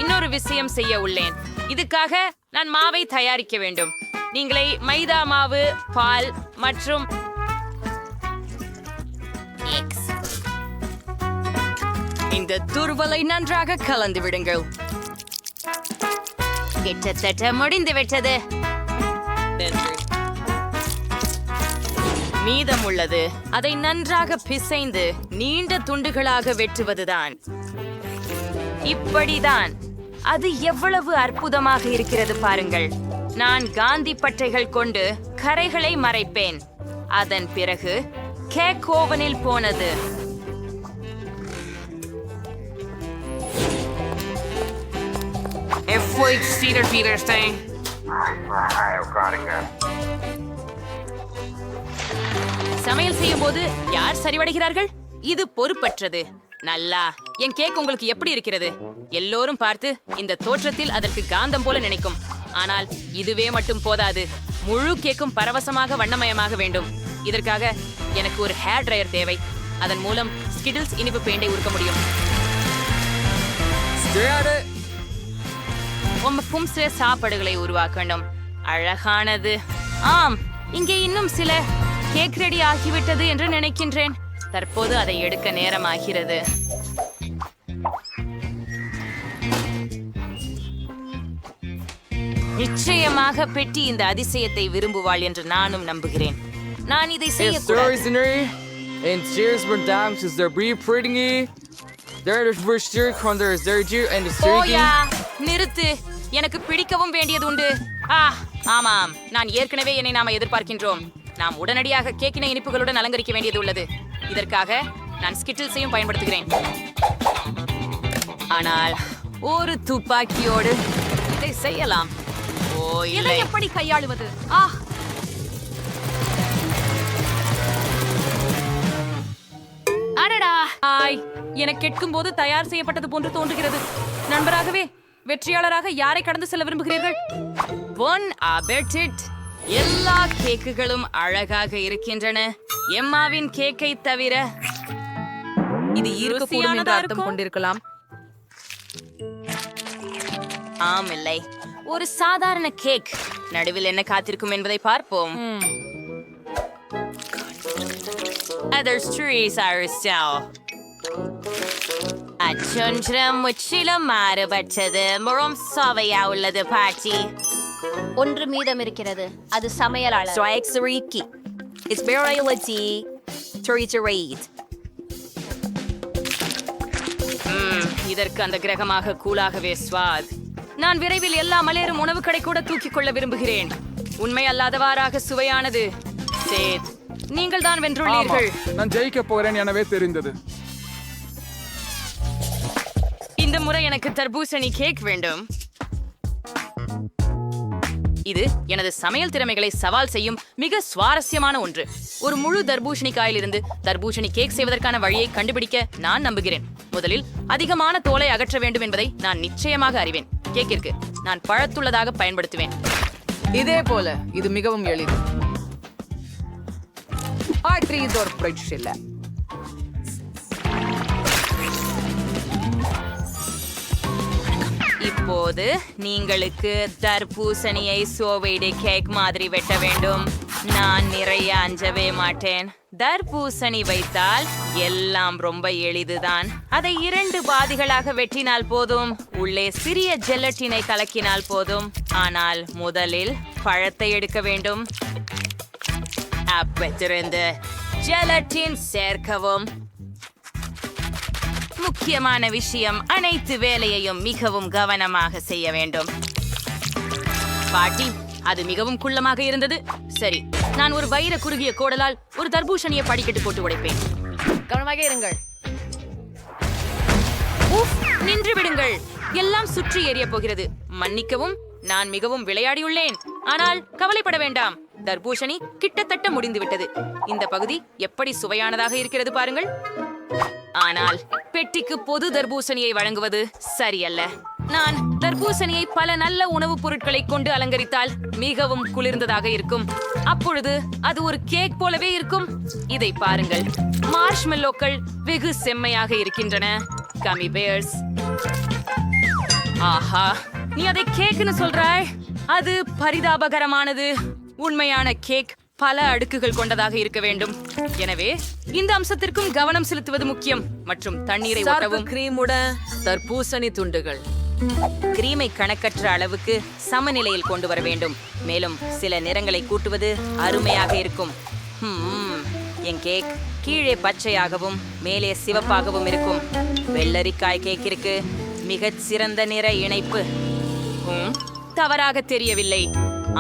இன்னொரு விஷயம் செய்ய உள்ளேன். இதுக்காக நான் மாவை தயாரிக்க வேண்டும். நீங்களே மைதா மாவு, பால் மற்றும் இந்த துருவலை நன்றாக கலந்து விடுங்கள். கிட்டத்தட்ட முடிந்து விட்டது. மீதம் உள்ளது. அதை நன்றாக பிசைந்து நீண்ட துண்டுகளாக வெட்டுவதுதான். இப்படிதான். அது எவ்வளவு அற்புதமாக இருக்கிறது பாருங்கள். நான் காந்தி பட்டைகள் கொண்டு கரைகளை மறைப்பேன். அதன் பிறகு கேக் ஓவனில் போனது. சமையல் செய்யும் போது யார் சரிவடைகிறார்கள்? இது பொறுப்பற்றது. நல்லா. என் கேக் உங்களுக்கு எப்படி இருக்கிறது? எல்லோரும் பார்த்து இந்த தோற்றத்தில் அதற்கு காந்தம் போல நினைக்கும். ஆனால் இதுவே மட்டும் போதாது. முழு கேக்கும் பரவசமாக வண்ணமயமாக வேண்டும். இதற்காக எனக்கு ஒரு ஹேர் ட்ரையர் தேவை. அதன் மூலம் ஸ்கிட்டில்ஸ் இனிப்பு பெயிண்டை உருக்க முடியும். சில சாப்பாடுகளை உருவாக்க வேண்டும். அழகானது. ஆம், இங்கே இன்னும் சில கேக் ரெடி ஆகிவிட்டது என்று நினைக்கின்றேன். தற்போது அதை எடுக்க நேரமாகிறது. நிச்சயமாக பெட்டி இந்த அதிசயத்தை விரும்புவாள் என்று நானும் நம்புகிறேன். நான் இதை செய்யக்கூடாது. நிறுத்து. எனக்கு பிடிக்கவும் வேண்டியது உண்டு. ஆமாம், நான் ஏற்கனவே என்னை நாம எதிர்பார்க்கின்றோம். நாம் உடனடியாக கேக்கினை இனிப்புகளுடன் அலங்கரிக்க வேண்டியது உள்ளது. இதற்காக நான் ஸ்கிட்டில்ஸையும் பயன்படுத்துகிறேன். ஆனால் ஒரு துப்பாக்கியோடு இதை செய்யலாம். ஓ இல்லை, எப்படி கையாளுவது? அடடா! எனக்கு கேட்கும் போது தயார் செய்யப்பட்டது போன்று தோன்றுகிறது. நண்பராகவே வெற்றியாளராக யாரை கடந்து செல்ல விரும்புகிறீர்கள்? பொன் அபெர்டிட். எல்லா கேக்குகளும் அழகாக இருக்கின்றன, எம்மாவின் கேக்கை தவிர. இது இருக்கக்கூடும் என்று அர்த்தம் கொண்டிருக்கலாம். ஆம், இல்லை, ஒரு சாதாரண கேக். நடுவில் என்ன காத்திருக்கும் என்பதை பார்ப்போம். Others trees are still. அச்சொன்றம் முற்றிலும் மாறுபட்டது. முறம் சுவையா உள்ளது பாட்டி. ஒன்று மீதம் இருக்கிறது. அது சமையலாளர். இதற்கு அந்த கிரகமாக கூலாகவே ஸ்வாத். நான் விரைவில் எல்லா மலேரும் உணவு கடை கூட தூக்கிக் கொள்ள விரும்புகிறேன். உண்மை அல்லாதவாறாக சுவையானது. சேத், நீங்கள் தான் வென்றுள்ளீர்கள். நான் ஜெயிக்க போகிறேன் எனவே தெரிந்தது. இந்த முறை எனக்கு தர்பூசணி கேக் வேண்டும். இது எனது சமையல் திறமைகளை சவால் செய்யும் மிக சுவாரஸ்யமான ஒன்று. ஒரு முழு தர்பூசணி காயிலிருந்து தர்பூசணி கேக் செய்வதற்கான வழியை கண்டுபிடிக்க நான் நம்புகிறேன். முதலில் அதிகமான தோலை அகற்ற வேண்டும் என்பதை நான் நிச்சயமாக அறிவேன். கேக்கிற்கு நான் பழத்துள்ளதாக பயன்படுத்துவேன். இதே போல இது மிகவும் எளிது. இப்போது நீங்களுக்கு தர்பூசணியை சோவைடு கேக் மாதிரி வெட்ட வேண்டும். நான் நிறைய அஞ்சவே மாட்டேன். தர்பூசணி வைத்தால் எல்லாம் ரொம்ப எளிதுதான். அதை 2 பாதிகளாக வெட்டினால் போதும். உள்ளே சிறிய ஜெலட்டினை கலக்கினால் போதும். ஆனால் முதலில் பழத்தை எடுக்க வேண்டும். அப்பத்திலிருந்து ஜெலட்டின் சேர்க்கவும். முக்கியமான விஷயம், அனைத்து வேலையையும் மிகவும் கவனமாக செய்ய வேண்டும். பாட்டி, அது மிகவும் குள்ளமாக இருந்தது. சரி, நான் ஒரு வைர குறுகிய கோடலால் ஒரு தர்பூசணியை படிக்கட்டு போட்டு உடைப்பேன். கவனமாக இருங்கள். நின்று விடுங்கள், எல்லாம் சுற்றி எரிய போகிறது. மன்னிக்கவும், நான் மிகவும் விளையாடியுள்ளேன். ஆனால் கவலைப்பட வேண்டாம், தர்பூசணி கிட்டத்தட்ட முடிந்துவிட்டது. இந்த பகுதி எப்படி சுவையானதாக இருக்கிறது பாருங்கள். ஆனால் பெட்டிக்கு பொது தர்பூசணியை வழங்குவது சரியல்ல. நான் தர்பூசணியை பல நல்ல உணவுப் பொருட்களை கொண்டு அலங்கரித்தால் மிகவும் குளிர்ந்ததாக இருக்கும். அப்பொழுது அது ஒரு கேக் போலவே இருக்கும். இதை பாருங்கள், மார்ஷ்மெல்லோக்கள் வெகு செம்மையாக இருக்கின்றன. கமி பேர்ஸ். ஆஹா, நீ அதை கேக்னு சொல்றாய்? அது பரிதாபகரமானது. உண்மையான கேக் பல அடுக்குகள் கொண்டதாக இருக்க வேண்டும். எனவே இந்த அம்சத்திற்கும் கவனம் செலுத்துவது முக்கியம். மற்றும் தண்ணீரை ஊற்றவும். கிரீமுடன் தர்பூசணி துண்டுகள். கிரீமை கணக்கற்ற அளவுக்கு சமநிலையில் கொண்டு வர வேண்டும். மேலும் சில நிறங்களை கூட்டுவது அருமையாக இருக்கும். என் கேக் கீழே பச்சையாகவும் மேலே சிவப்பாகவும் இருக்கும். வெள்ளரிக்காய் கேக்கிற்கு மிகச் சிறந்த நிற இணைப்பு. தவறாக தெரியவில்லை.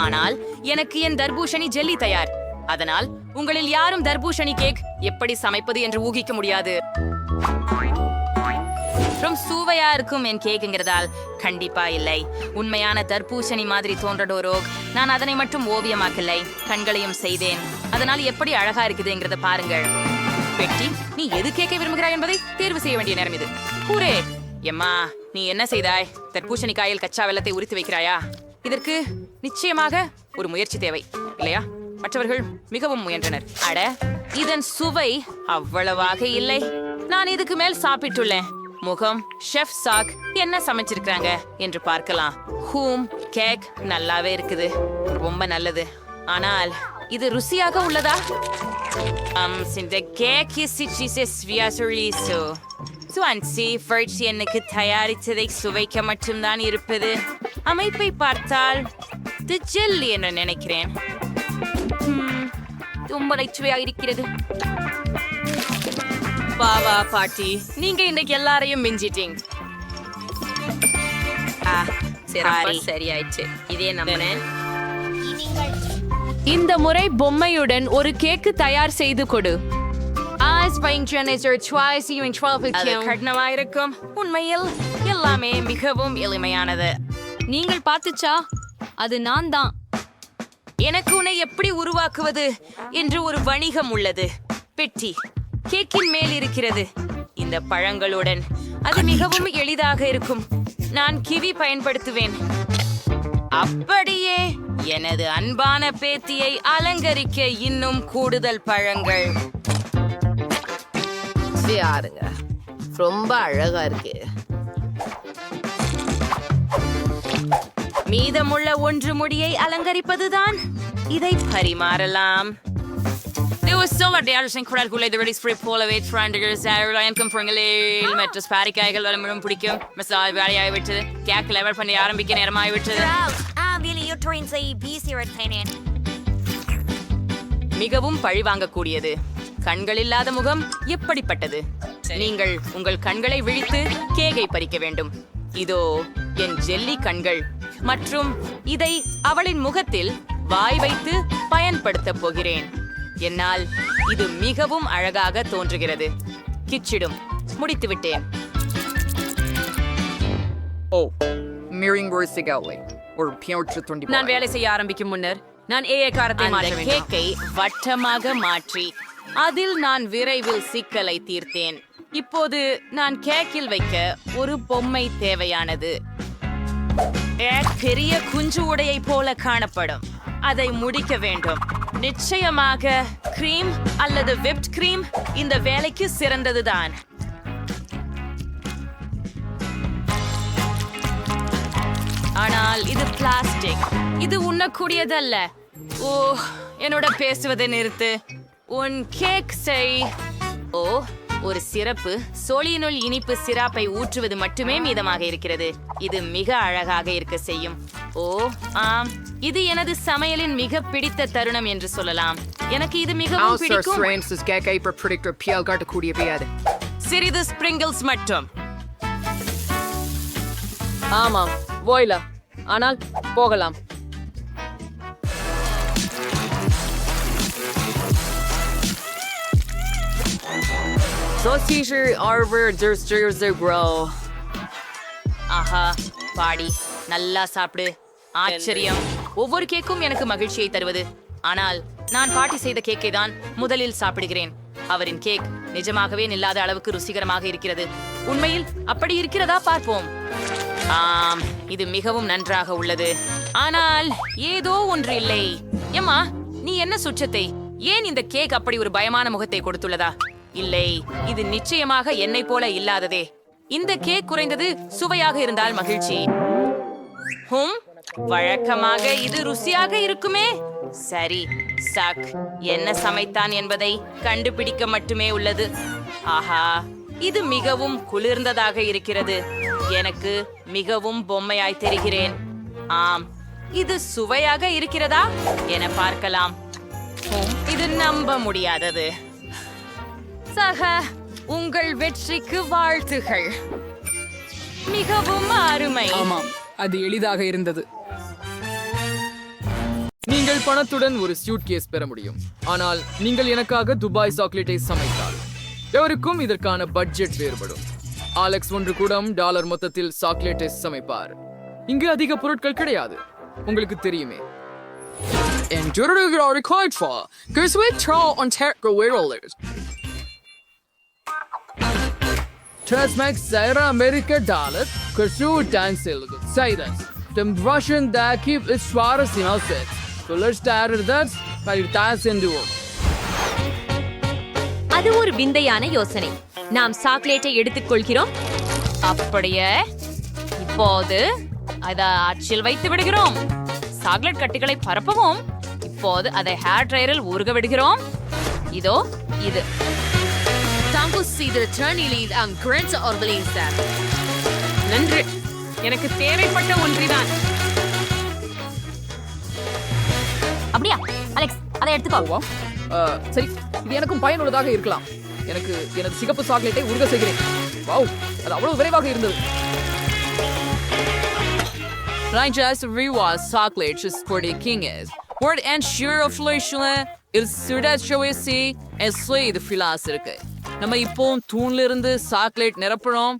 ஆனால் எனக்கு என் தர்பூசணி ஜெல்லி தயார். அதனால் உங்களில் யாரும் தர்பூசணி கேக் எப்படி சமைப்பது என்று ஊகிக்க முடியாது. ரொம்ப சுவையா இருக்கும் என் கேக்குங்கிறதால் கண்டிப்பா இல்லை. உண்மையான தர்பூசணி மாதிரி தோன்றடோரோக். நான் அதனை மட்டும் ஓவியமாக்கலை, கண்களையும் செய்தேன். அதனால் எப்படி அழகா இருக்குதுங்கிறத பாருங்கள். பெட்டி, நீ எது கேட்க விரும்புகிறாய் என்பதை தேர்வு செய்ய வேண்டிய நேரம் இது. ஹூரே! எம்மா, நீ என்ன செய்தாய்? தர்பூசணி காயில் கச்சா வெல்லத்தை உரித்து வைக்கிறாயா? இதற்கு நிச்சயமாக ஒரு முயற்சி தேவை, இல்லையா? மற்றவர்கள் மிகவும் முயன்றனர். அட, இதன் சுவை அவ்வளவாக இல்லை. நான் இதுக்கு மேல் சாப்பிட்டுள்ளேன். முகம் ஷெஃப் சாக் என்ன சமைச்சிருக்காங்க என்று பார்க்கலாம். கேக் நல்லாவே இருக்குது, ரொம்ப நல்லது. ஆனால் இது ருசியாக உள்ளதா? இந்த கேக் எனக்கு தயாரித்ததை சுவைக்க மட்டும்தான் இருப்பது. அமைப்பை பார்த்தால் இது ஜெல்லி என்று நினைக்கிறேன். ரொம்ப நச்சுவையாக இருக்கிறது. பாவா பாட்டி, நீங்க இன்னைக்கு எல்லாரையும் மிஞ்சிட்டீங்க. சரியாயிடுச்சு. இதே நம்பினேன். இந்த முறை பொம்மையுடன் ஒரு கேக்கு தயார் செய்து கொடு. அது கடினமாயிருக்கும். உண்மையில் எல்லாமே மிகவும் எளிமையானது. நீங்கள் பார்த்துச்சா, அது நான் தான். எனக்கு உன்னை எப்படி உருவாக்குவது என்று ஒரு வணிகம் உள்ளது. பெட்டி கேக்கின் மேல் இருக்கிறது. இந்த பழங்களுடன் அது மிகவும் எளிதாக இருக்கும். நான் கிவி பயன்படுத்துவேன். அப்படியே எனது அன்பான பேத்தியை அலங்கரிக்க இன்னும் கூடுதல் பழங்கள். யாருங்க ரொம்ப அழகா இருக்கு. மீதமுள்ள ஒன்று முடியை அலங்கரிப்பதுதான். இதை பரிமாறலாம். பாரிக்காய்கள் வளமுடன் பிடிக்கும். மசாலா வேலையாகி விட்டது. கேக் லெவல் பண்ணி ஆரம்பிக்க நேரமாகி விட்டது. மிகவும் பழிவாங்கக்கூடியது. கண்கள் இல்லாத முகம் எப்படிப்பட்டது? நீங்கள் உங்கள் கண்களை விழித்து கேக்கை பறிக்க வேண்டும். இதோ என் ஜெல்லி கண்கள் மற்றும் இதை அவளின் முகத்தில் வாய் வைத்து பயன்படுத்த போகிறேன். என்னால் இது மிகவும் அழகாக தோன்றுகிறது. கிச்சிடும். முடித்து விட்டேன். நான் வேலை செய்ய ஆரம்பிக்கும் முன்னர் நான் ஏகாரத்தை மாற்ற வேண்டும். கேக்கை வட்டமாக மாற்றி அதில் நான் விரைவில் சிக்கலை தீர்த்தேன். இப்போது நான் கேக்கில் வைக்க ஒரு பொம்மை தேவையானது. பெரிய குஞ்சு உடையை போல காணப்படும். அதை முடிக்க வேண்டும். நிச்சயமாக கிரீம் அல்லது விப்ட் கிரீம் இந்த வேலைக்கு சிறந்ததுதான். ஆனால் இது பிளாஸ்டிக். இது உண்ணக்கூடியதல்ல. ஓ, என்னோட பேசுவதை நிறுத்து. உன் கேக் செய். ஓ, ஒரு சிறப்பு. சோழியினுள் இனிப்பு சிராப்பை ஊற்றுவது மட்டுமே மீதமாக இருக்கிறது. இது மிக அழகாக இருக்க செய்யும். ஓ ஆம், இது எனது சமையலின் மிக பிடித்த தருணம் என்று சொல்லலாம். எனக்கு இது மிகவும் பிடிக்கும். சிறிது ஸ்பிரிங்கிள்ஸ் மட்டும். ஆமாம், போய்லா. ஆனால் போகலாம். ஆஹா, பாடி நல்லா சாப்பிடு. ஆச்சரியம். ஒவ்வொரு கேக்கும் எனக்கு மகிழ்ச்சியை தருவது. ஆனால் நான் பாட்டி செய்த கேக்கை தான் முதலில் சாப்பிடுகிறேன். அவரின் கேக் நிஜமாகவே நில்லாத அளவுக்கு ருசிகரமாக இருக்கிறது. உண்மையில் அப்படி இருக்கிறதா பார்ப்போம். ஆம், இது மிகவும் நன்றாக உள்ளது. ஆனால் ஏதோ ஒன்று இல்லை. எம்மா, நீ என்ன சுற்றத்தை? ஏன் இந்த கேக் அப்படி ஒரு பயமான முகத்தை கொடுத்துள்ளதா? இல்லை, இது நிச்சயமாக என்னை போல இல்லாததே. இந்த கேக் குறைந்தது சுவையாக இருந்தால் மகிழ்ச்சி. வழக்கமாக இது ருசியாக இருக்குமே. சரி, சாக் என்ன சமைத்தான் என்பதை கண்டுபிடிக்க மட்டுமே உள்ளது. ஆஹா, இது மிகவும் குளிர்ந்ததாக இருக்கிறது. எனக்கு மிகவும் பொம்மையாய் தெரிகிறேன். ஆம், இது சுவையாக இருக்கிறதா என பார்க்கலாம். இது நம்ப முடியாதது. சக, உங்கள் வெற்றிக்கு வாழ்த்துகள். மிகவும் அருமை. ஆமாம், அது எளிதாக இருந்தது. நீங்கள் பணத்துடன் ஒரு சூட்கேஸ் பெற முடியும். ஆனால் நீங்கள் எனக்காக துபாய் சாக்லேட்டை சமைத்தால் எவருக்கும் இதற்கான பட்ஜெட் வேறுபடும். ஆலெக்ஸ் ஒன்று கூட டாலர் மொத்தத்தில் சாக்லேட்டை சமைப்பார். இங்கு அதிக பொருட்கள் கிடையாது, உங்களுக்கு தெரியுமே. Transmax Zaira America Dollar, Kursu Dancel, Cyrus, the Russian that keep its Schwarz in our set. So let's start with that, but you dance and do. அது ஒரு விந்தையான யோசனை. நாம் சாக்லேட்டை எடுத்துக்கொள்கிறோம். அப்படியே இப்போது அதை அச்சில் வைத்து விடுகிறோம். சாக்லேட் கட்டிகளை பரப்பவும். இப்போது அதை ஹேர் ட்ரையரில் ஊறுக விடுகிறோம். இதோ இது. நன்று, எனக்கு தேவைப்பட்ட ஒன்றிதான். அப்படியா அலெக்ஸ், அதை எடுத்துக்கோ. சரி, இது எனக்கும் பயனுள்ளதாக இருக்கலாம். எனக்கு எனது சிகப்பு சாக்லேட்டை உருக செய்கிறேன். வாவ், அது அவ்வளவு விரைவாக இருந்தது. Right, just rewards chocolate is for the king is. Word and sure of Leishla is Sudat Shawesi and Slay the philosopher. நம்ம இப்போ தூண்ல இருந்து சாக்லேட் நிரப்புறோம்.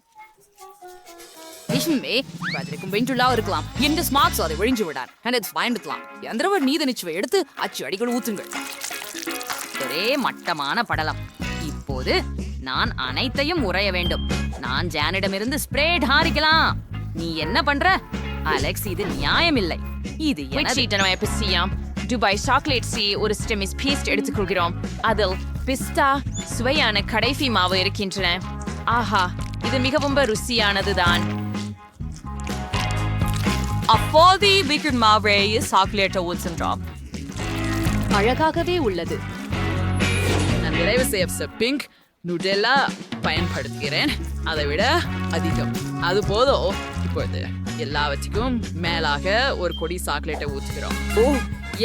நிஷ்மே ராஜரிக்கும் வெயின்டுலா இருக்கலாம். இந்த ஸ்மார்ட்ஸ் அதை ஒழிஞ்சு விடார். ஹண்டட்ஸ் பயன்படுத்தலாம். எந்திரவர் நீத நிச்சயம் எடுத்து அச்சு அடிகள் ஊத்துங்கள். ஒரே மட்டமான படலம். இப்போது நான் அனைத்தையும் உறைய வேண்டும். நான் ஜானிடமிருந்து ஸ்ப்ரேட் ஹாரிக்கலாம். நீ என்ன பண்ற அலெக்ஸ்? இது நியாயமில்லை. இது எப்பிசியாம் துபாய் சாக்லேட் சி ஒரு ஸ்டெமிஸ் பீஸ்ட் எடுத்துக்கொள்கிறோம். அதில் பிஸ்தா சுவையான கடைசி மாவு இருக்கின்றன. ஆஹா, இது மிகவும் ருசியானதுதான். அப்போது வீக்கெண்ட் மாவே சாக்லேட்டை ஊற்றுன்றோம். அழகாகவே உள்ளது. நான் நிறைவு செய்ய பிங்க் நுடெல்லா பயன்படுத்துகிறேன். அதை விட அதிகம் அது போதும். இப்போது எல்லாவற்றுக்கும் மேலாக ஒரு கொடி சாக்லேட்டை ஊற்றுகிறோம். ஓ,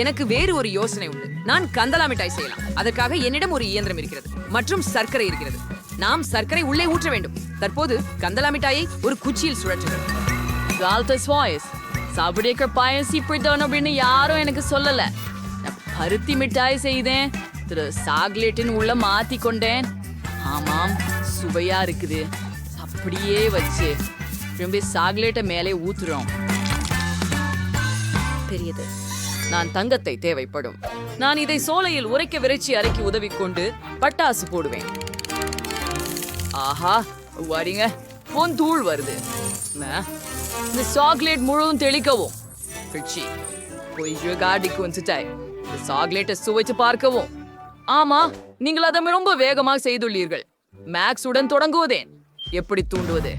எனக்கு வேறு ஒரு யோசனை உண்டு. நான் கந்தலா மிட்டாய் செய்யலாம். அதற்காக என்னிடம் ஒரு இயந்திரம் இருக்கிறது மற்றும் சர்க்கரை இருக்கிறது. நாம் சர்க்கரை உள்ளே ஊற்ற வேண்டும். தற்போது கந்தலா மிட்டாயை ஒரு குச்சியில் சுழற்றுகிறோம். கால்டஸ் வாய்ஸ் சாப்பிடிய பாயசி போயிட்டோம் அப்படின்னு யாரும் எனக்கு சொல்லல. நான் பருத்தி மிட்டாய் செய்தேன். சாக்லேட்டின் உள்ள மாத்தி கொண்டேன். ஆமாம், சுவையா இருக்குது. அப்படியே வச்சு திரும்பி சாக்லேட்டை மேலே ஊத்துறோம். பெரியது. நான் தங்கத்தை தேவைப்படும். நான் இதை சோலையில் உரைக்க விரைச்சி அரைக்கி உதவி கொண்டு பட்டாசு போடுவேன். ஆஹா, வரீங்க பொன் தூள் வருது. இந்த சாக்லேட் முழுவதும் தெளிக்கவும். காடிக்கு வந்துட்டாய். இந்த சாக்லேட்டை சுவைச்சு பார்க்கவும். ஆமா, நீங்கள் அதை ரொம்ப வேகமாக செய்துள்ளீர்கள். மேக்ஸ் உடன் தொடங்குவதேன். எப்படி தூண்டுவது?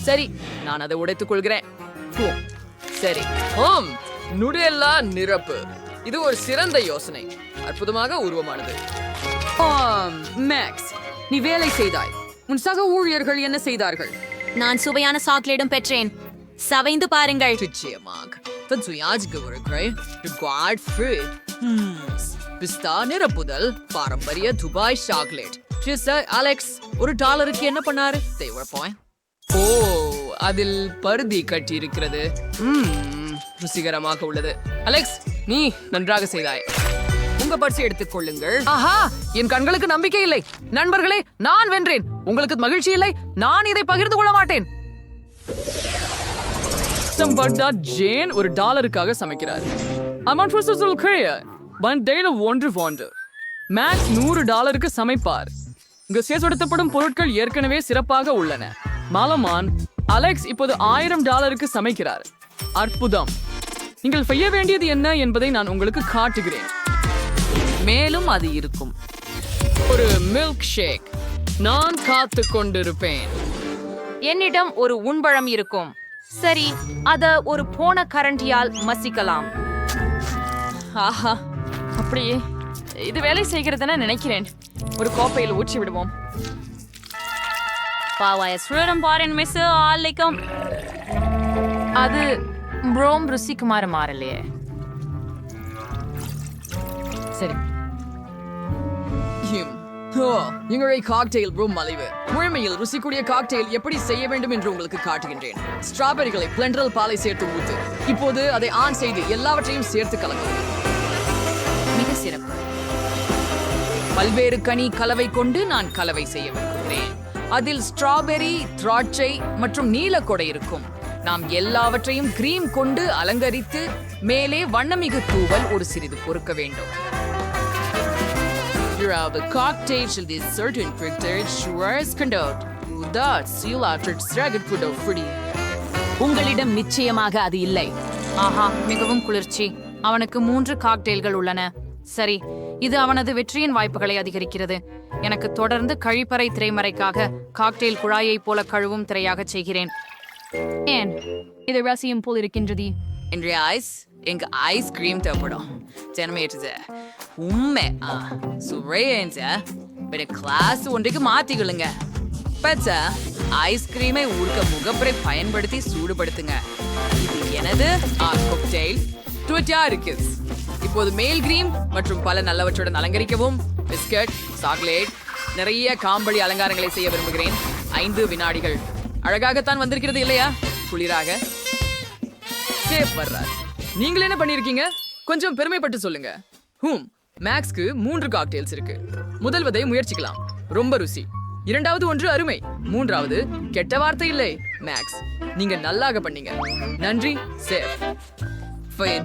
சரி, நான் அதை உடைத்துக் கொள்கிறேன். சரி, நுடெல்லா நிரப்பு. இது ஒரு சிறந்த யோசனை. அற்புதமாக உருவமானது. மேக்ஸ், நீ வேலை செய்தாய். உன் சக ஊழியர்கள் என்ன செய்தார்கள்? நான் சுவையான சாக்லேட்டும் பெற்றேன். சவைந்து பாருங்கள். நிச்சயமாக. பிஸ்தா நிரப்புதல் பாரம்பரிய துபாய் சாக்லேட். அலெக்ஸ் ஒரு டாலருக்கு என்ன பண்ணாரு? ஓ, அதில் பருதி கட்டி இருக்கிறது. ருசிகரமாக உள்ளது. அலெக்ஸ், நீ நன்றாக செய்தாய். உங்க பரிசை எடுத்துக் கொள்ளுங்கள். ஆஹா, என் கண்களுக்கு நம்பிக்கை இல்லை. நண்பர்களே, நான் வென்றேன். உங்களுக்கு மகிழ்ச்சி இல்லை? நான் இதை பகிர்ந்து கொள்ள மாட்டேன். ஜேன் ஒரு டாலருக்காக சமைக்கிறார். மேக்ஸ் $100 சமைப்பார். இங்கு சேர்த்தப்படும் பொருட்கள் ஏற்கனவே சிறப்பாக உள்ளன. மாலமான் அலெக்ஸ் இப்போது $1000 சமைக்கிறார். அற்புதம். நீங்கள் செய்ய வேண்டியது என்ன என்பதை நான் உங்களுக்கு காட்டுகிறேன். மேலும் அது இருக்கும். ஒரு மில்க் ஷேக். நான் காத்து கொண்டிருப்பேன். என்னிடம் ஒரு உண்பழம் இருக்கும். சரி, அத ஒரு போன கரண்டியால் மசிக்கலாம். ஆஹா, அப்படியே இது வேலை செய்கிறதுன்னு நினைக்கிறேன். ஒரு கோப்பையில் ஊற்றி விடுவோம். அது ரோம் ருசிக்குமாறு மாறலையே. சரி, எங்களுடைய காக்டெயில் ப்ரூம் மலிவு. முழுமையில் ருசிக்கூடிய காக்டெயில் எப்படி செய்ய வேண்டும் என்று உங்களுக்கு காட்டுகின்றேன். ஸ்ட்ராபெரிகளை பிளெண்டரில் பாலை சேர்த்து ஊத்து. இப்போது அதை ஆன் செய்து எல்லாவற்றையும் சேர்த்து கலக்கும். மிக சிறப்பு. பல்வேறு கனி கலவை கொண்டு நான் கலவை செய்ய விரும்புகிறேன். அதில் ஸ்ட்ராபெரி, திராட்சை மற்றும் நீலக்கொடை இருக்கும். நாம் எல்லாவற்றையும் கிரீம் கொண்டு அலங்கரித்து மேலே வண்ணமிகு தூவல் ஒரு சிறிது பொறுக்க வேண்டும். The cocktail should be certain prepared sugars conduct. That seal after stragged food of fruity. உங்களிடம் நிச்சயமாக அது இல்லை. ஆஹா, மிகவும் குளிர்ச்சி. அவனுக்கு 3 காக்டெயில்கள் உள்ளன. சரி, இது அவனது வெற்றியின் வாய்ப்புகளை அதிகரிக்கிறது. எனக்கு தொடர்ந்து கழிப்பறை திரைமறைக்காக காக்டெயில் குழாயை போல கழுவும் திரையாக செய்கிறேன். ஏன் இது ரசியம் போல் இருக்கின்றது? இன்றைய எங்க ஐஸ்கிரீம் தேவைப்படும். ஜனமேற்றது உண்மை சுவைய கிளாஸ் ஒன்றைக்கு மாத்திக்கொள்ளுங்க. பச்ச ஐஸ்கிரீமை ஊர்க்க முகப்பரை பயன்படுத்தி சூடுபடுத்துங்க. இது எனது காக்டெயில் இருக்கு. இப்போது மேல் கிரீம் மற்றும் பல நல்லவற்றுடன் அலங்கரிக்கவும். பிஸ்கட், சாக்லேட், நிறைய காம்பளி அலங்காரங்களை செய்ய விரும்புகிறேன். 5 வினாடிகள். அழகாகத்தான் வந்திருக்கிறது இல்லையா? குளிராக சேஃப் வர்றார். நீங்கள் என்ன பண்ணிருக்கீங்க? கொஞ்சம் பெருமைப்பட்டு சொல்லுங்க. மேக்ஸ்க்கு 3 காக்டெயில்ஸ் இருக்கு. முதல்வதை முயற்சிக்கலாம். ரொம்ப ருசி. இரண்டாவது ஒன்று அருமை. மூன்றாவது கெட்ட வார்த்தை இல்லை. மேக்ஸ், நீங்க நல்லாக பண்ணீங்க. நன்றி சேஃப்.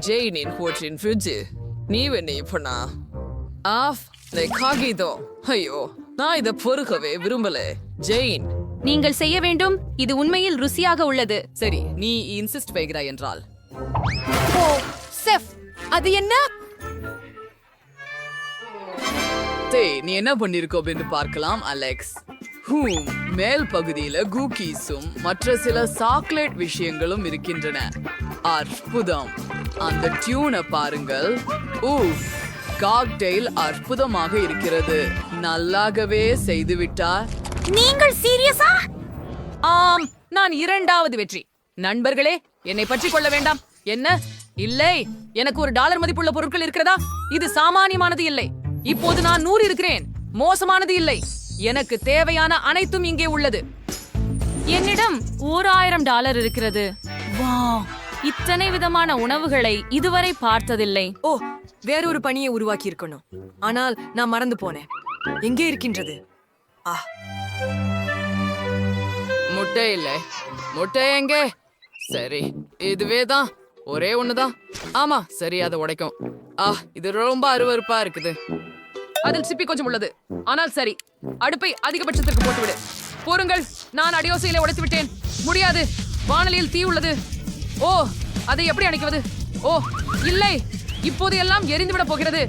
ஜெயினின் ஹோட்டலின் ஃப்ரிட்ஜ் நீ என்ன பண்ணா ஆஃப் காகிதோ. ஐயோ, நான் இதை பொறுக்கவே விரும்பல. ஜெயின், நீங்கள் செய்ய வேண்டும். இது உண்மையில் ருசியாக உள்ளது. சரி, நீ இன்சிஸ்ட் வைக்கிறாய் என்றால். ஓ செஃப், அது என்ன? நீ என்ன பண்ணிருக்கோம் என்று பார்க்கலாம் அலெக்ஸ். மேல் பகுதியில குக்கீஸும் மற்ற சில சாக்லேட் விஷயங்களும் இருக்கின்றன. அற்புதம். அந்த டியூனை பாருங்கள். காக்டெயில் அற்புதமாக இருக்கிறது. நல்லாகவே செய்துவிட்டார். நீங்கள் சீரியஸா? ஆம், நான் 2வது வெற்றி. நண்பர்களே, என்னை பற்றி கொள்ள வேண்டாம். என்ன? இல்லை, எனக்கு $1 மதிப்புள்ள பொருட்கள் இருக்கிறதா? இது சாமானியமானது இல்லை. இப்போது நான் 100 இருக்கிறேன். மோசமானது இல்லை. எனக்கு தேவையான அனைத்தும் இங்கே உள்ளது. என்னிடம் $1000 இருக்கிறது. வாவ், இத்தனை விதமான உணவுகளை இதுவரை பார்த்ததில்லை. ஓ, வேறொரு பணியை உருவாக்கி இருக்கணும். ஆனால் நான் மறந்து போனேன். எங்கே இருக்கின்றது? முட்டை இல்லை. முட்டை எங்கே? சரி, இதுவே தான். ஒரே ஒண்ணுதான். ஆமா, சரி, அதை உடைக்கும். இது ரொம்ப அருவருப்பா இருக்குது. அதில் சிப்பி கொஞ்சம் உள்ளது. ஆனால் சரி, அடுப்பை அதிகபட்சத்திற்கு போட்டுவிடு. போருங்கள், நான் அடியோசையில உடைத்து விட்டேன். முடியாது, வானலியில் தீ உள்ளது. ஓ, அதை எப்படி அணைக்குவது? ஓ இல்லை, இப்போது எல்லாம் எரிந்துவிட போகிறது.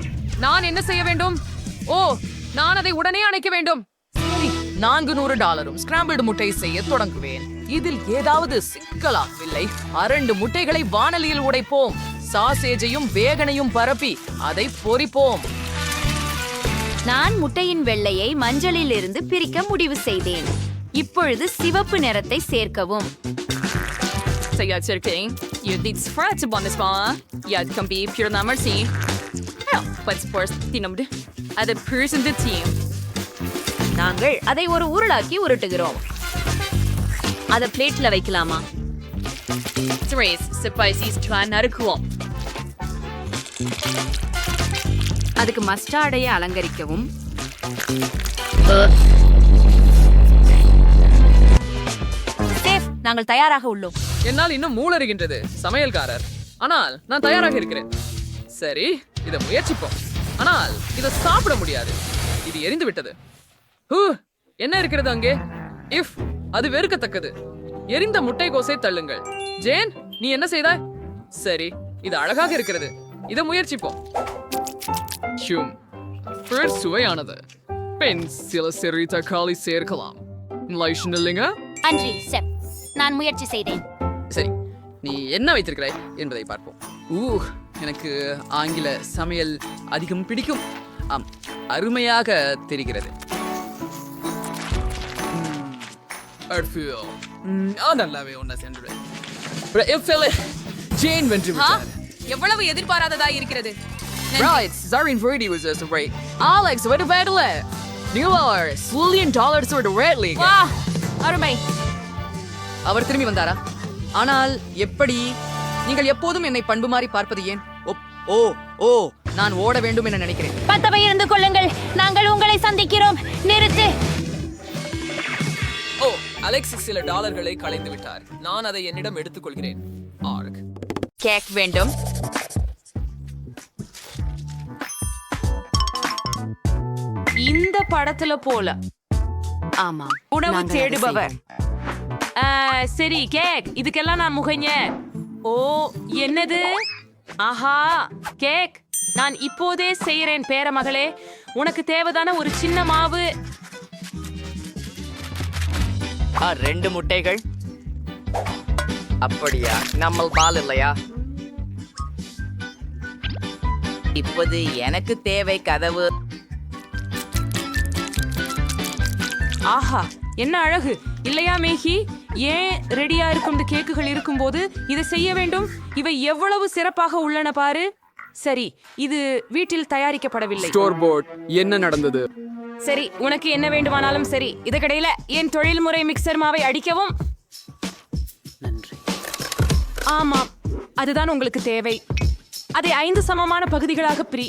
நான் என்ன செய்ய வேண்டும்? ஓ, நான் அதை உடனே அணைக்க வேண்டும். சரி, $400 ஸ்கிராம்பிள்டு முட்டை செய்ய தொடங்குவேன். இதில் ஏதாவது சிக்கலாகவில்லை. 2 முட்டைகளை வானலியில் உடைப்போம். சாசேஜையும் வேகனையும் பரப்பி அதை பொரிப்போம். நான் முட்டையின் வெள்ளையை மஞ்சளில் இருந்து பிரிக்க முடிவு செய்தேன். இப்பொழுது சிவப்பு நிறத்தை சேர்க்கவும். நாங்கள் அதை ஒரு உருளாக்கி உருட்டுகிறோம். அதை பிளேட்ல வைக்கலாமா? அதுக்கு மஸ்டார்டையை அலங்கரிக்கவும். சேஃப், நாங்கள் தயாராக உள்ளோம். என்னால் இன்னும் மூளறுகின்றது சமையல்காரர். ஆனால் நான் தயாராக இருக்கிறேன். சரி, இதை முயற்சிப்போம். ஆனால் இதை சாப்பிட முடியாது. இது எரிந்து விட்டது. என்ன இருக்கிறது அங்கே? அது வெறுக்கத்தக்கது. எரிந்த முட்டைகோசை தள்ளுங்கள். ஜேன், நீ என்ன செய்தாய்? சரி, இது அழகாக இருக்கிறது. இதை முயற்சிப்போம். சுவையானது. பெண் சில சிறு தக்காளி சேர்க்கலாம். இல்லைங்க? அன்றி செப், நான் முயற்சி செய்தேன். சரி, நீ என்ன வைத்திருக்கிறாய் என்பதை பார்ப்போம். எனக்கு ஆங்கில சமையல் அதிகம் பிடிக்கும். அருமையாக தெரிகிறது. நல்லாவே ஒன்ன சென்று ஜேன் வென்று விட்டார். எவ்வளவு எதிர்பாராததா இருக்கிறது. Right, Zarin Verdi was just right. Alex, what about it? $1 for the Red League. வா, அருமை. அவர் திரும்பி வந்தாரா? ஆனால் எப்படி? நீங்கள் எப்போதும் என்னை பண்பு மாறி பார்ப்பது ஏன்? ஓ, நான் ஓட வேண்டும் என நினைக்கிறேன். பத்தவை இருந்து கொள்ளுங்கள், நாங்கள் உங்களை சந்திக்கிறோம். நிறுத்து. அலெக்ஸ் சில டாலர்களை களைந்து விட்டார். நான் அதை என்னிடம் எடுத்துக்கொள்கிறேன். கேக் வேண்டும். இந்த படத்துல போல. ஆமா, உணவு தேடுபவர். சரி, கேக், இதுக்கெல்லாம் நான் முகஞ்ச. ஓ, என்னது? ஆஹா, கேக், நான் இப்போதே செய்யறேன் பேரமகளே. உனக்கு தேவைதான ஒரு சின்ன மாவு. 2 முட்டைகள். அப்படியா? நம்ம பால் இல்லையா? இப்போது எனக்கு தேவை கதவு. ஆஹா, என்ன அழகு இல்லையா மேகி? ஏன் ரெடியா இருக்கும் கேக்குகள் இருக்கும்போது இதை செய்ய வேண்டும்? இவை எவ்வளவு சிறப்பாக உள்ளன பாரு. சரி, இது வீட்டில் தயாரிக்கப்படவில்லை. Store board. என்ன நடந்தது? சரி, உனக்கு என்ன வேண்டுமானாலும் சரி. இதுக்கிடையில என் தொழில்முறை மிக்சர் மாவை அடிக்கவும். ஆமாம், அதுதான் உங்களுக்கு தேவை. அதை 5 சமமான பகுதிகளாக பிரி.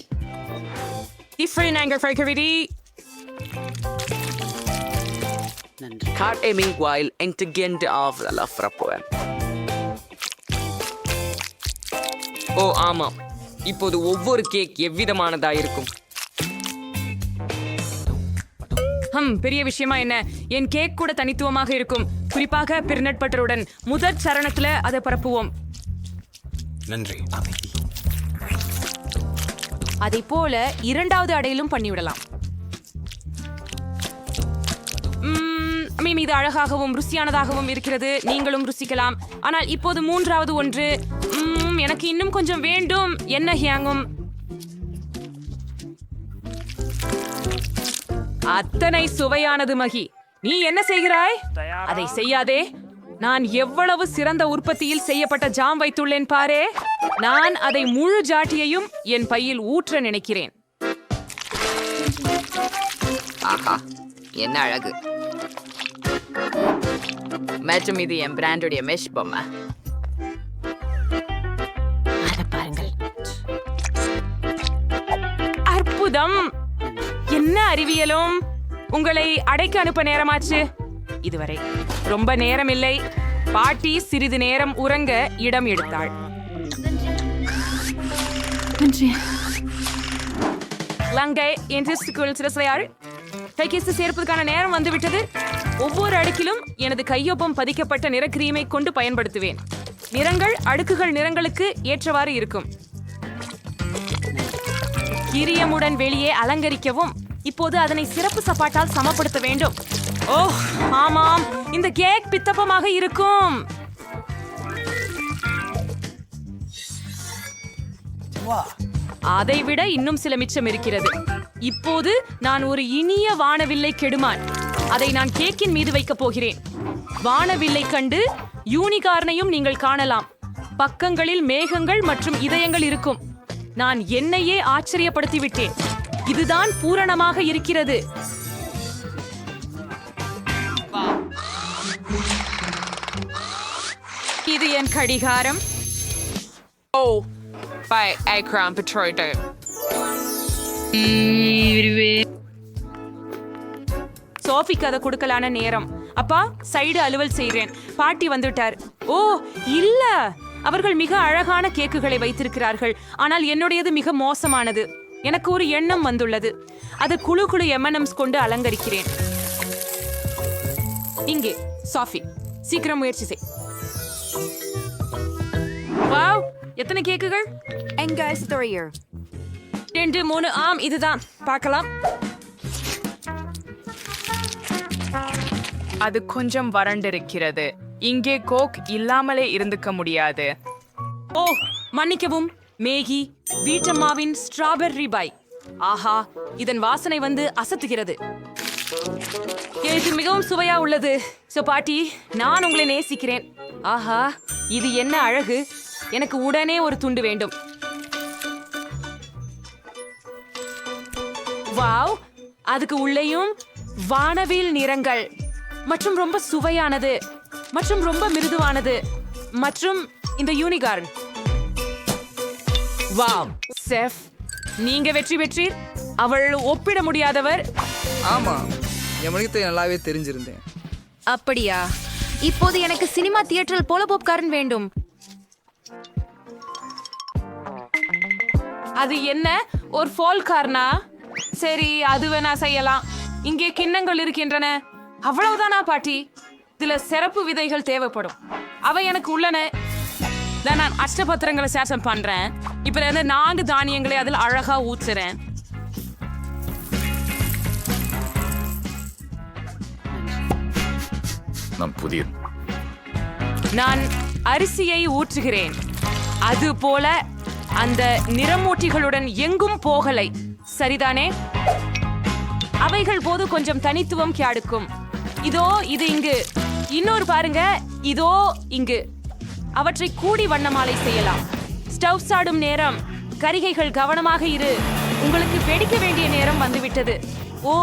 ஓ ஆமாம், இப்போது ஒவ்வொரு கேக் எவ்விதமானதா இருக்கும்? பெரிய விஷயமா என்ன? என் கேக் கூட தனித்துவமாக இருக்கும், குறிப்பாக பிர்னட் பட்டருடன். முதற் சரணத்துல அதை பரப்புவோம். நன்றி. அதை போல 2வது அடையிலும் பண்ணிவிடலாம். இது அழகாகவும் ருசியானதாகவும் இருக்கிறது. நீங்களும் ருசிக்கலாம். ஆனால் இப்போது 3வது ஒன்று. எனக்கு இன்னும் கொஞ்சம் வேண்டும். என்ன ஹியாங்கும்? அத்தனை சுவையானது மகி. நீ என்ன செய்கிறாய்? அதை செய்யாதே. நான் எவ்வளவு சிறந்த உற்பத்தியில் செய்யப்பட்ட ஜாம் வைத்துள்ளேன் பாரே. நான் அதை முழு ஜாட்டியையும் என் பையில் ஊற்ற நினைக்கிறேன். ஆஹா, என்ன அழகு. மற்றும் இது என் பிராண்டுடைய மெஷ் பொம்மை. அதை பாருங்கள். அற்புதம். என்ன அறிவியலும். உங்களை அடைக்க அனுப்ப நேரமாச்சு. இதுவரை ரொம்ப நேரம் இல்லை. பாட்டி சிறிது நேரம் உறங்க இடம் எடுத்தாள். லங்கை என்று சிறசையாள். கைகேசு சேர்ப்பதற்கான நேரம் வந்துவிட்டது. ஒவ்வொரு அடுக்கிலும் எனது கையொப்பம் பதிக்கப்பட்ட நிற கிரீமை கொண்டு பயன்படுத்துவேன். நிறங்கள் அடுக்குகள் நிறங்களுக்கு ஏற்றவாறு இருக்கும். கிரியமுடன் வெளியே அலங்கரிக்கவும். இப்போது அதனை சிறப்பு சப்பாட்டால் சமப்படுத்த வேண்டும். ஓ ஆமாம், இந்த கேக் பித்தப்பமாக இருக்கும். அதைவிட இன்னும் சில மிச்சம் இருக்கிறது. இப்போது நான் ஒரு இனிய வானவில்லை கெடுமான். அதை நான் கேக்கின் மீது வைக்கப் போகிறேன். வானவில்லை கண்டு யூனிகார்னையும் நீங்கள் காணலாம். பக்கங்களில் மேகங்கள் மற்றும் இதயங்கள் இருக்கும். நான் என்னையே ஆச்சரியப்படுத்தி விட்டேன். இதுதான் பூரணமாக இருக்கிறது. இது என் கடிகாரம். ஓ பை ஐக்ராம் பெட்ரோய்டு. சோஃபிக்கு அதை கொடுக்கலான நேரம். அப்பா, சைடு அலுவல் செய்கிறேன். பாட்டி வந்துட்டார். ஓ இல்ல, அவர்கள் மிக அழகான கேக்குகளை வைத்திருக்கிறார்கள். ஆனால் என்னுடையது மிக மோசமானது. எனக்கு ஒரு எண்ணம் வந்துள்ளது. அதை குழு குழு எம்என்எம்ஸ் கொண்டு அலங்கரிக்கிறேன். இங்கே சாஃபி, சீக்கிரம் முயற்சி செய். வாவ், எத்தனை கேக்குகள்? 2 3. ஆம், இதுதான். பார்க்கலாம். அது கொஞ்சம் வறண்டிருக்கிறது. இங்கே கோக் இல்லாமலே இருந்துக்க முடியாது. ஓ மன்னிக்கவும், மேகி வீட்டம்மாவின் ஸ்ட்ராபெர்ரி பை. ஆஹா, இதன் வாசனை வந்து அசத்துகிறது. இது மிகவும் சுவையா உள்ளது. சோ பாட்டி, நான் உங்களை நேசிக்கிறேன். ஆஹா, இது என்ன அழகு. எனக்கு உடனே ஒரு துண்டு வேண்டும். வாவ், அதுக்கு உள்ளேயும் வானவில் நிறங்கள் மற்றும் ரொம்ப சுவையானது மற்றும் ரொம்ப மிருதுவானது மற்றும் இந்த யூனிகார்ன். வாவ் செஃப், நீங்க வெற்றி பெற்றீர். அவள் ஒப்பிட முடியாதவர். ஆமா, என் மொழித்தை நல்லாவே தெரிஞ்சிருந்தேன். அப்படியா? இப்போது எனக்கு சினிமா தியேட்டரில் போல பாப்கார்ன் வேண்டும். அது என்ன, ஒரு ஃபோல் கார்னா? சரி, அது வேணா செய்யலாம். இங்கே கிண்ணங்கள் இருக்கின்றன. அவ்வளவுதானா பாட்டி? இதுல சிறப்பு விதைகள் தேவைப்படும். அவை எனக்கு உள்ளன. நான் அஷ்டபத்திரங்களை சேசம் பண்றேன். இப்ப 4 தானியங்களை அதில் அழகா ஊத்துறேன். நான் அரிசியை ஊற்றுகிறேன். அது போல அந்த நிறமூட்டிகளுடன் எங்கும் போகலை, சரிதானே? அவைகள் போது கொஞ்சம் தனித்துவம் கியாடுக்கும். இதோ இது இங்கு, இன்னொரு பாருங்க, இதோ இங்கு. அவற்றை கூடி வண்ணமாலை செய்யலாம். ஸ்டவ் சாடும் நேரம். கரிகைகள் கவனமாக இரு, உங்களுக்கு வெடிக்க வேண்டிய நேரம் வந்துவிட்டது. ஓ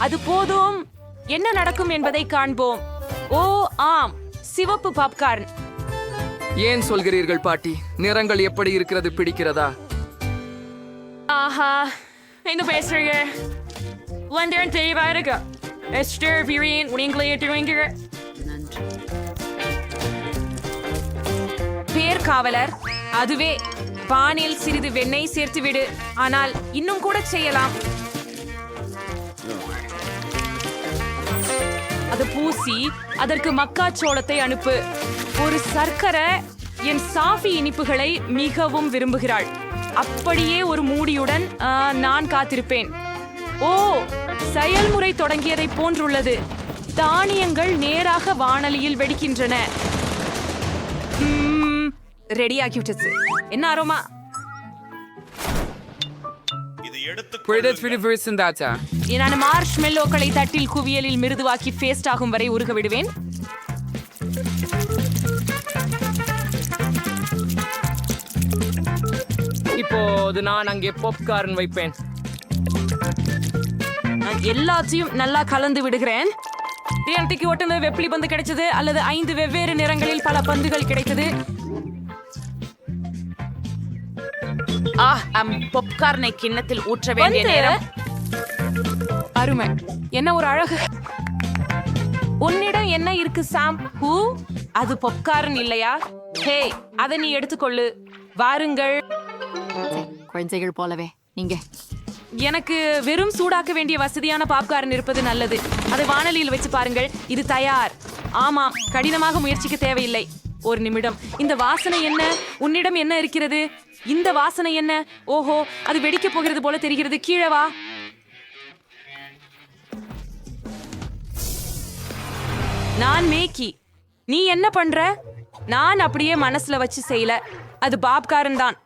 அது போதும். என்ன நடக்கும் என்பதை காண்போம். ஓ ஆம், சிவப்பு பாப்கார்ன். ஏன் சொல்கிறீர்கள் பாட்டி? நிறங்கள் எப்படி இருக்கிறது, பிடிக்கிறதா? ஆஹா, என்ன பேசுறீங்க? லண்டன் தெளிவாருங்க. எஸ்டர் வீரியன் உங்களை ஏற்றுவீங்க. பேர் காவலர், அதுவே பானில் சிறிது வெண்ணெய் சேர்த்து விடு. ஆனால் இன்னும் கூட செய்யலாம். அது பூசி அதற்கு மக்காச்சோளத்தை அனுப்பு. ஒரு சர்க்கரை என் சாஃபி இனிப்புகளை மிகவும் விரும்புகிறாள். அப்படியே ஒரு மூடியுடன் நான் காத்திருப்பேன். ஓ, செயல்முறை தொடங்கியதை போன்றுள்ளது. தானியங்கள் நேராக வாணலியில் வெடிக்கின்றன. ரெடி ஆகிவிட்டது. என்ன அரோமா? நான் மார்ஷ் மெல்லோக்களை தட்டில் குவியலில் மிருதுவாக்கி பேஸ்ட் ஆகும் வரை உருக விடுவேன். இப்போது நான் அங்கே பாப்கார்ன் வைப்பேன். நான் எல்லாத்தையும் நல்லா கலந்து விடுகிறேன். எனக்கு ஒட்டுன வெப்பிலி பந்து கிடைச்சது, அல்லது 5 வெவ்வேறு நிறங்களில் பல பந்துகள் கிடைத்தது. பாப்கார்னை கிண்ணத்தில் ஊற்ற வேண்டிய நேரம். அருமை, என்ன ஒரு அழகு. உன்னிடம் என்ன இருக்கு சாம்? அது பாப்கார்ன் இல்லையா? ஹே, அதை நீ எடுத்துக்கொள்ளு. வாருங்கள். குழந்தைகள் போலவே நீங்க. எனக்கு வெறும் சூடாக்க வேண்டிய வசதியான பாப்கார்ன் இருப்பது நல்லது. அதை வாணலியில் வச்சு பாருங்கள். இது தயார். ஆமாம், கடினமாக முயற்சிக்க தேவையில்லை. ஒரு நிமிடம். இந்த வாசனை என்ன? உன்னிடம் என்ன இருக்கிறது? இந்த வாசனை என்ன? ஓஹோ, அது வெடிக்க போகிறது போல தெரிகிறது. கீழே வா. நான் மேக்கி. நீ என்ன பண்ற? நான் அப்படியே மனசுல வச்சு செய்யல. அது பாப்காரன் தான்.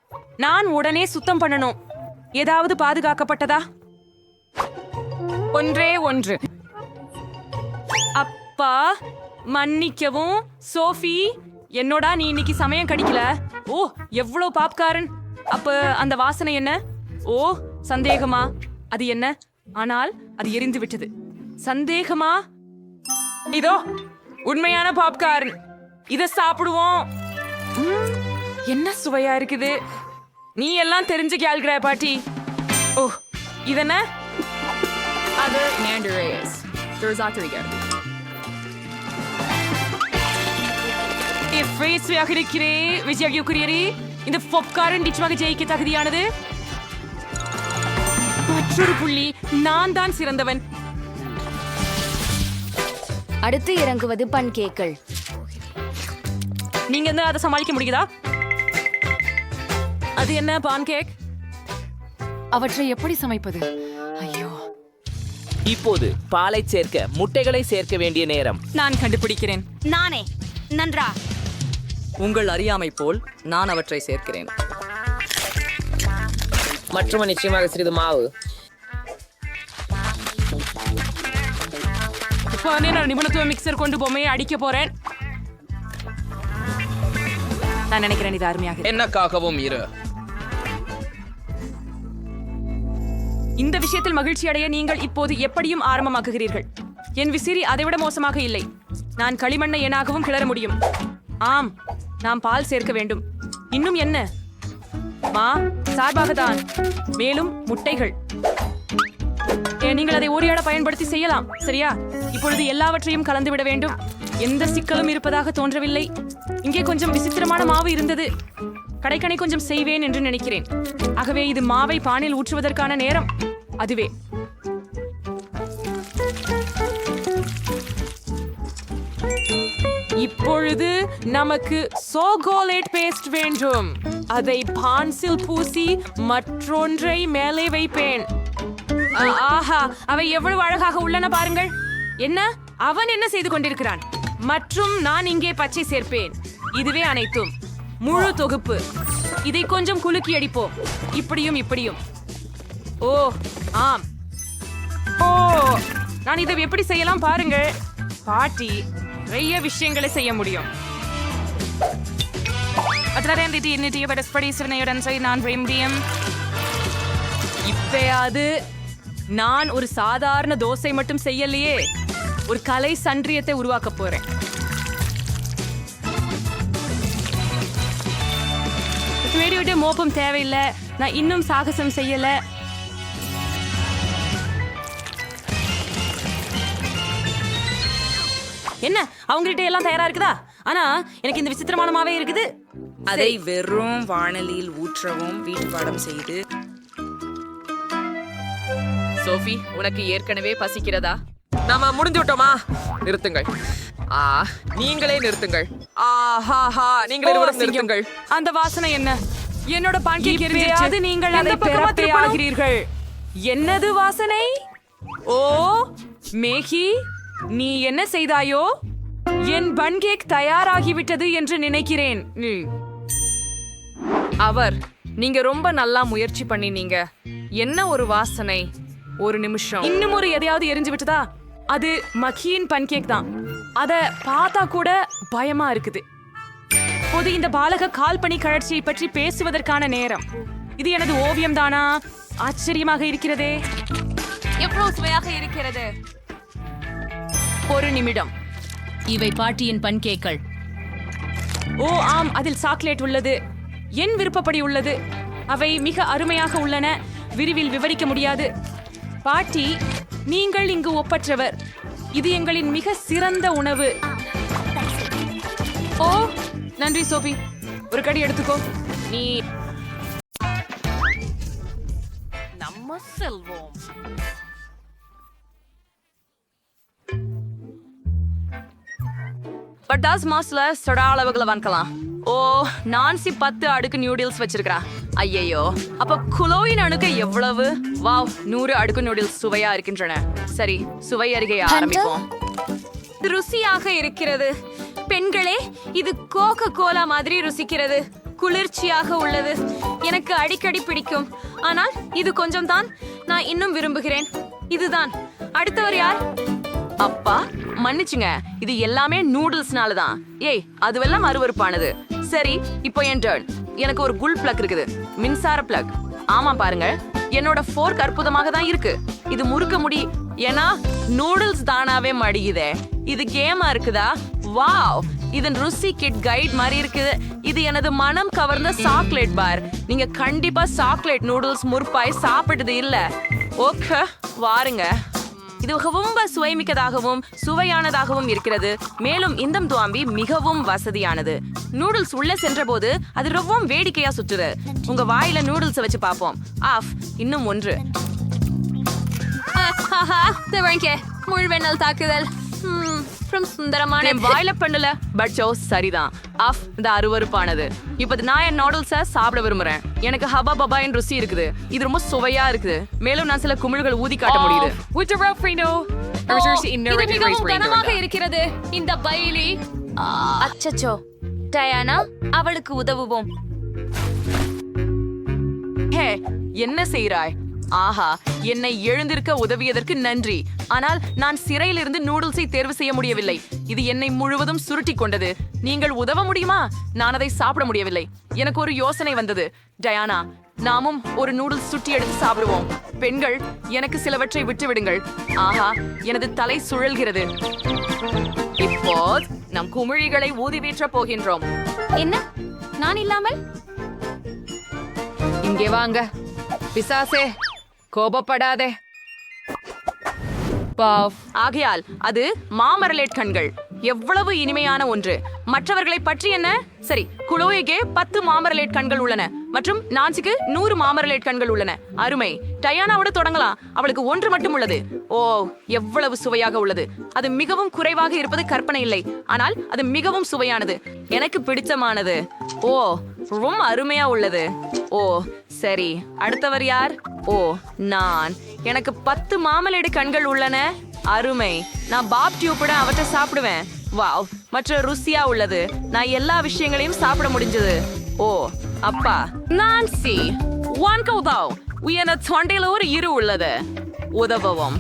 நான் உடனே சுத்தம் பண்ணணும். ஏதாவது பாதுகாக்கப்பட்டதா? ஒன்றே ஒன்று. அப்பா, மன்னிக்கவும் சோஃபி. என்னோட நீ இன்னைக்கு சமயம் கிடைக்கல. ஓ, எவ்வளவு பாப்காரன். அப்ப அந்த வாசனை என்ன? ஓ, சந்தேகமா? அது என்ன? ஆனால் அது எரிந்து விட்டது. சந்தேகமா? இதோ உண்மையான பாப்கார்ன். இத சாப்பிடுவோம். என்ன சுவையா இருக்குது. நீ எல்லாம் தெரிஞ்சு கேள்கிற பாட்டி. ஓ, இதென்ன? அது Mandarins. இந்த பாப்கார்ன் நிச்சயமாக ஜெயிக்க தகுதியானது. மற்றொரு புள்ளி. நான் தான் சிறந்தவன். அடுத்து இறங்குவது பன்கேக்கள். நீங்க என்ன அதை சமாளிக்க முடியுதா? அது என்ன பான்கேக்? அவற்றை எப்படி சமைப்பது? ஐயோ, இப்போது பாலை சேர்க்க முட்டைகளை சேர்க்க வேண்டிய நேரம். நான் கண்டுபிடிக்கிறேன். நானே. நன்றா. உங்கள் அறியாமை போல் நான் அவற்றை சேர்க்கிறேன். மற்றும் நிச்சயமாக சிறிது மாவு. நான் நிபுணத்துவ மிக்சர் கொண்டு பொம்மையை அடிக்க போறேன். நான் நினைக்கிறேன் இது அருமையாக. என்னக்காகவும் இரு. இந்த விஷயத்தில் மகிழ்ச்சி அடைய நீங்கள் இப்போது எப்படியும் ஆரம்பமாக்குகிறீர்கள். என் விசிறி அதைவிட மோசமாக இல்லை. நான் களிமண்ணை எனாகவும் கிளற முடியும். ஆம், நாம் பால் சேர்க்க வேண்டும். இன்னும் என்ன? சார்பாக தான். மேலும் முட்டைகள். நீங்கள் அதை ஓரியாட பயன்படுத்தி செய்யலாம். சரியா? இப்பொழுது எல்லாவற்றையும் கலந்து விட வேண்டும். எந்த சிக்கலும் இருப்பதாக தோன்றவில்லை. இங்கே கொஞ்சம் விசித்திரமான மாவு இருந்தது. கடைக்கணை கொஞ்சம் செய்வேன் என்று நினைக்கிறேன். ஆகவே இது மாவை பானில் ஊற்றுவதற்கான நேரம். அதுவே இப்பொழுது நமக்கு சோகோலேட் பேஸ்ட் வேண்டும். அதை பான்சில் பூசி மற்றொன்றை மேலே வைப்பேன். ஆஹா, அவை எவ்வளவு அழகாக உள்ளன பாருங்கள். என்ன? அவன் என்ன செய்து கொண்டிருக்கிறான்? மற்றும் நான் இங்கே பச்சை சேர்ப்பேன். இதுவே அனைத்தும். முழு தொகுப்பு. இதை கொஞ்சம் குலுக்கி அடிப்போம். இப்படியும் இப்படியும். ஓ, ஆம். ஓ, நான் இதை எப்படி செய்யலாம் பாருங்கள். பாட்டி நிறைய விஷயங்களை செய்ய முடியும். இப்பயாவது நான் ஒரு சாதாரண தோசை மட்டும் செய்யலையே, ஒரு கலை சன்றியத்தை உருவாக்க போறேன். விட மோப்பம் தேவையில்லை. நான் இன்னும் சாகசம் செய்யல. என்ன அவங்ககிட்ட எல்லாம் தயாரா இருக்குதா? ஆனா எனக்கு இந்த விசித்திரமானமாவே இருக்குது. அதை வெறும் வாணலியில் ஊற்றவும் வீட்டு பாடம் செய்து. சோஃபி, உனக்கு ஏற்கனவே பசிக்கிறதா? நாம முடிஞ்சு விட்டோமா? நிறுத்துங்கள். நீங்களே நிறுத்துங்கள். நீங்களே நிறுத்துங்கள். அந்த வாசனை என்ன? என்னோட பான்கேக் எரிஞ்சிருச்சு. நீங்கள் அதை பெறப்பேயாகிறீர்கள். என்னது வாசனை? ஓ மேகி, நீ என்ன செய்தாயோ? என் பன்கேக் தயாராகிவிட்டது என்று நினைக்கிறேன். நீங்க ரொம்ப நல்லா முயற்சி பண்ணினீங்க. என்ன ஒரு வாசனை! ஒரு நிமிஷம். இன்னும் ஒரு எதையாவது எரிஞ்சு விட்டதா? அது மக்கியின் பன்கேக் தான். அத பார்த்தா கூட பயமா இருக்குது. பொது இந்த பாலக கால்பனி கழற்சியை பற்றி பேசுவதற்கான நேரம். இது எனது ஓவியம் தானா? ஆச்சரியமாக இருக்கிறதே. எவ்வளவு சுவையாக இருக்கிறது. ஒரு நிமிடம். இவை பாட்டியின் பன்கேக்கள். ஓ ஆம், அதில் சாக்லேட் உள்ளது. என் விருப்பப்படி உள்ளது. அவை மிக அருமையாக உள்ளன. விரிவில் விவரிக்க முடியாது. பாட்டி, நீங்கள் இங்கு ஒப்பற்றவர். இது எங்களின் மிக சிறந்த உணவு. ஓ நன்றி சோபி. ஒரு கடி எடுத்துக்கோ. நீ நம்ம செல்வோம். பட்டாஸ் மாஸ்ல சொடா அளவுகளை வாங்கலாம். ஓ நான்சி 10 அடுக்கு நியூடில்ஸ் வச்சிருக்கா. ஐயையோ, அப்ப குலோயின் அணுக்க எவ்வளவு? வாவ், 100 அடுக்கு நூடில்ஸ் சுவையா இருக்கின்றன. சரி, சுவை அருகே ஆரம்பிப்போம். ருசியாக இருக்கிறது. பெண்களே, இது கோகோ கோலா மாதிரி ருசிக்கிறது. குளிர்ச்சியாக உள்ளது. எனக்கு அடிக்கடி பிடிக்கும். ஆனால் இது கொஞ்சம் தான். நான் இன்னும் விரும்புகிறேன். இதுதான். அடுத்தவர் யார்? அப்பா மன்னிச்சுங்க, இது எல்லாமே நூடுல்ஸ்னால தான். ஏய், அதுவெல்லாம் அருவருப்பானது. சரி, இப்போ என் டர்ன். எனக்கு ஒரு குல் பிளக் இருக்குது. மின்சார பிளக். ஆமா பாருங்க, என்னோட ஃபோர்க் அற்புதமாக தான் இருக்கு. இது முறுக்க முடி. ஏன்னா நூடுல்ஸ் தானாவே மடியுதே. இது கேமா இருக்குதா? வாவ், இதன் ருசி கிட் கைட் மாதிரி இருக்குது. இது எனது மனம் கவர்ந்த சாக்லேட் பார். நீங்க கண்டிப்பா சாக்லேட் நூடுல்ஸ் முறுப்பாய் சாப்பிட்டது இல்ல. ஓகே, வாருங்க. இது ரொம்ப சுவைமிக்கதாகவும் சுவையானதாகவும் இருக்கிறது. மேலும் இந்த துவாம்பி மிகவும் வசதியானது. நூடுல்ஸ் உள்ள சென்ற போது அது ரொம்பவும் வேடிக்கையா சுற்றுது. உங்க வாயில நூடுல்ஸ் வச்சு பார்ப்போம். ஆஃப், இன்னும் ஒன்று. முழுவெண்ணல் தாக்குதல். சுந்தரமான வாயில பண்ணல. பட் ஷோ சரிதான். ஆஃப், இந்த அருவருப்பானது. இப்ப நான் என் நூடுல்ஸை சாப்பிட விரும்புறேன். எனக்கு ஹபா பபாயின் ருசி இருக்குது. இது ரொம்ப சுவையா இருக்குது. மேலும் நான் சில குமிழ்கள் ஊதி காட்ட முடியுது. கனமாக இருக்கிறது இந்த பைலி. அச்சச்சோ, டயானா, அவளுக்கு உதவுவோம். ஹே, என்ன செய்றாய்? ஆஹா, என்னை எழுந்திருக்க உதவியதற்கு நன்றி. ஆனால் நான் சிறையிலிருந்து நூடுல்ஸை தேர்வு செய்ய முடியவில்லை. இது என்னை முழுவதும் சுருட்டி கொண்டது. நீங்கள் உதவ முடியுமா? நான் அதை சாப்பிட முடியவில்லை. எனக்கு ஒரு யோசனை வந்தது. டயானா, நாமும் ஒரு நூடுல்ஸ் சுட்டி எடுத்து சாப்பிடுவோம். பெண்கள், எனக்கு சிலவற்றை விட்டு விடுங்கள். ஆஹா, எனது தலை சுழல்கிறது. இப்போ நம் குமிழிகளை ஊதி வீற்ற போகின்றோம். என்ன? நான் இல்லாமல்? இங்கே வாங்க பிசாசே, கோபப்படாதே. ஆகையால் அது மாமரலேட் கண்கள். எவ்வளவு இனிமையான ஒன்று. மற்றவர்களை பற்றி என்ன? சரி, குளோய்க்கு 10 மாமரலேட் கண்கள் உள்ளன மற்றும் நான்சிக்கு 100 மாமரலேட் கண்கள் உள்ளன. அருமை. டயானாவோட தொடங்கலாம். அவளுக்கு 1 மட்டும் உள்ளது. ஓ, எவ்வளவு சுவையாக உள்ளது. அது மிகவும் குறைவாக இருப்பது கற்பனை இல்லை. ஆனால் அது மிகவும் சுவையானது. எனக்கு பிடித்தமானது. ஓ, ரொம்ப அருமையா உள்ளது. ஓ சரி, அடுத்தவர் யார்? ஓ, நான். எனக்கு 10 மாமலேடு கண்கள் உள்ளன. அருமை. நான் பாப் டியூப்புட அவற்றை சாப்பிடுவேன். வாவ், மற்ற ருசியா உள்ளது. நான் எல்லா விஷயங்களையும் சாப்பிட முடிஞ்சது. ஓ அப்பா, நான்சி வான்கௌதாவ், உயன தொண்டையில ஒரு இரு உள்ளது. உதவவும்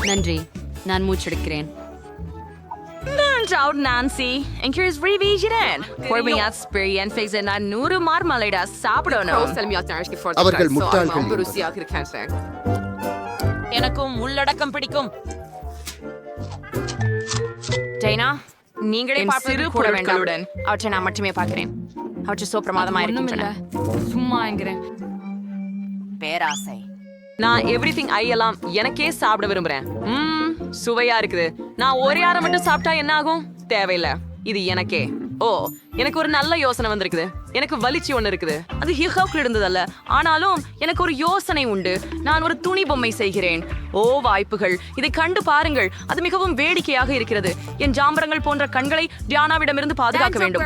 நன்றி. நான் மூச்செடுக்கிறேன். Nunchaut Nancy, and here's revision. For me at experience நான் 100 மார்மலேடா சாப்பிடணும். அவர்கள் முட்டாள்கள். எனக்கும் உள்ளடக்கம் பிடிக்கும். டைனா, நீங்களே பார்ப்பது கூட வேண்டாம். அவற்றை நான் மட்டுமே பார்க்கிறேன். அவற்றை சோ பிரமாதமா இருக்கின்றன. சும்மா என்கிறேன். பேராசை. நான் எவ்ரிதிங் ஐ எல்லாம் எனக்கே சாப்பிட விரும்புறேன். சுவையா இருக்குது. நான் ஒரே அரை மட்டும் சாப்பிட்டா என்ன ஆகும்? தேவையில்லை, இது எனக்கே. ஓ, எனக்கு ஒரு நல்ல யோசனை வந்திருக்குது. எனக்கு வலிச்சு ஒண்ணு இருக்குது. அது ஹிஹோக்ல இருந்ததல்ல, ஆனாலும் எனக்கு ஒரு யோசனை உண்டு. நான் ஒரு துணி பொம்மை செய்கிறேன். ஓ வாய்ப்புகள், இதை கண்டு பாருங்கள். அது மிகவும் வேடிக்கையாக இருக்கிறது. என் ஜாம்பரங்கள் போன்ற கண்களை டியானாவிடமிருந்து பாதுகாக்க வேண்டும்.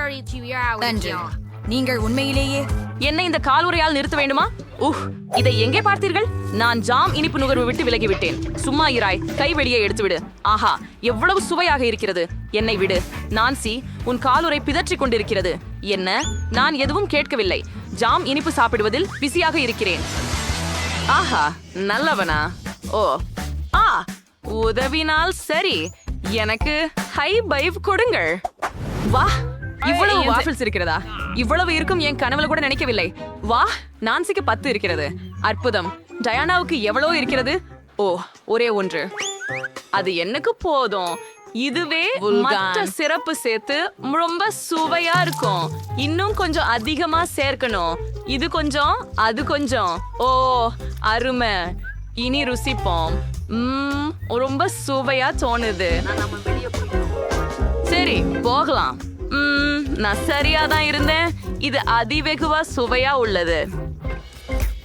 நன்றி. நீங்கள் உண்மையிலேயே என்ன இந்த காலுறையால் நிறுத்த வேண்டுமா? இதை எங்கே பார்த்தீர்கள்? நான் ஜாம் இனிப்பு நுகர்வு விட்டு விலகி விட்டேன். சும்மா இராய், கை வெளியே எடுத்து விடு. ஆஹா, எவ்வளவு சுவையாக இருக்கிறது. என்னை விடு. நான்சி, உன் காலுறை பிதற்றிக் கொண்டிருக்கிறது. என்ன? நான் எதுவும் கேட்கவில்லை. ஜாம் இனிப்பு சாப்பிடுவதில் பிஸியாக இருக்கிறேன். ஆஹா, நல்லவனா? ஓ, உதவினால் சரி. எனக்கு ஹை பைவ் கொடுங்கள். வா, இவ்வளவு வாஃபிள்ஸ் இருக்கிறதா? இவ்வளவு இருக்கும் என் கனவுல கூட நினைக்கவில்லை. வா, நான்சிக்கு 10 இருக்கிறது. அற்புதம். டயானாவுக்கு எவ்வளவு இருக்கிறது? ஓ, ஒரே ஒன்று. அது எனக்கு போதும். இதுவே மற்ற சிறப்பு சேர்த்து ரொம்ப சுவையா இருக்கும். இன்னும் கொஞ்சம் அதிகமா சேர்க்கணும். இது கொஞ்சம், அது கொஞ்சம். ஓ, அருமை. இனி ருசிப்போம். ரொம்ப சுவையா தோணுது. சரி, போகலாம். நான் சரியாதான் இருந்தேன். இது அதிவெகுவா சுவையா உள்ளது.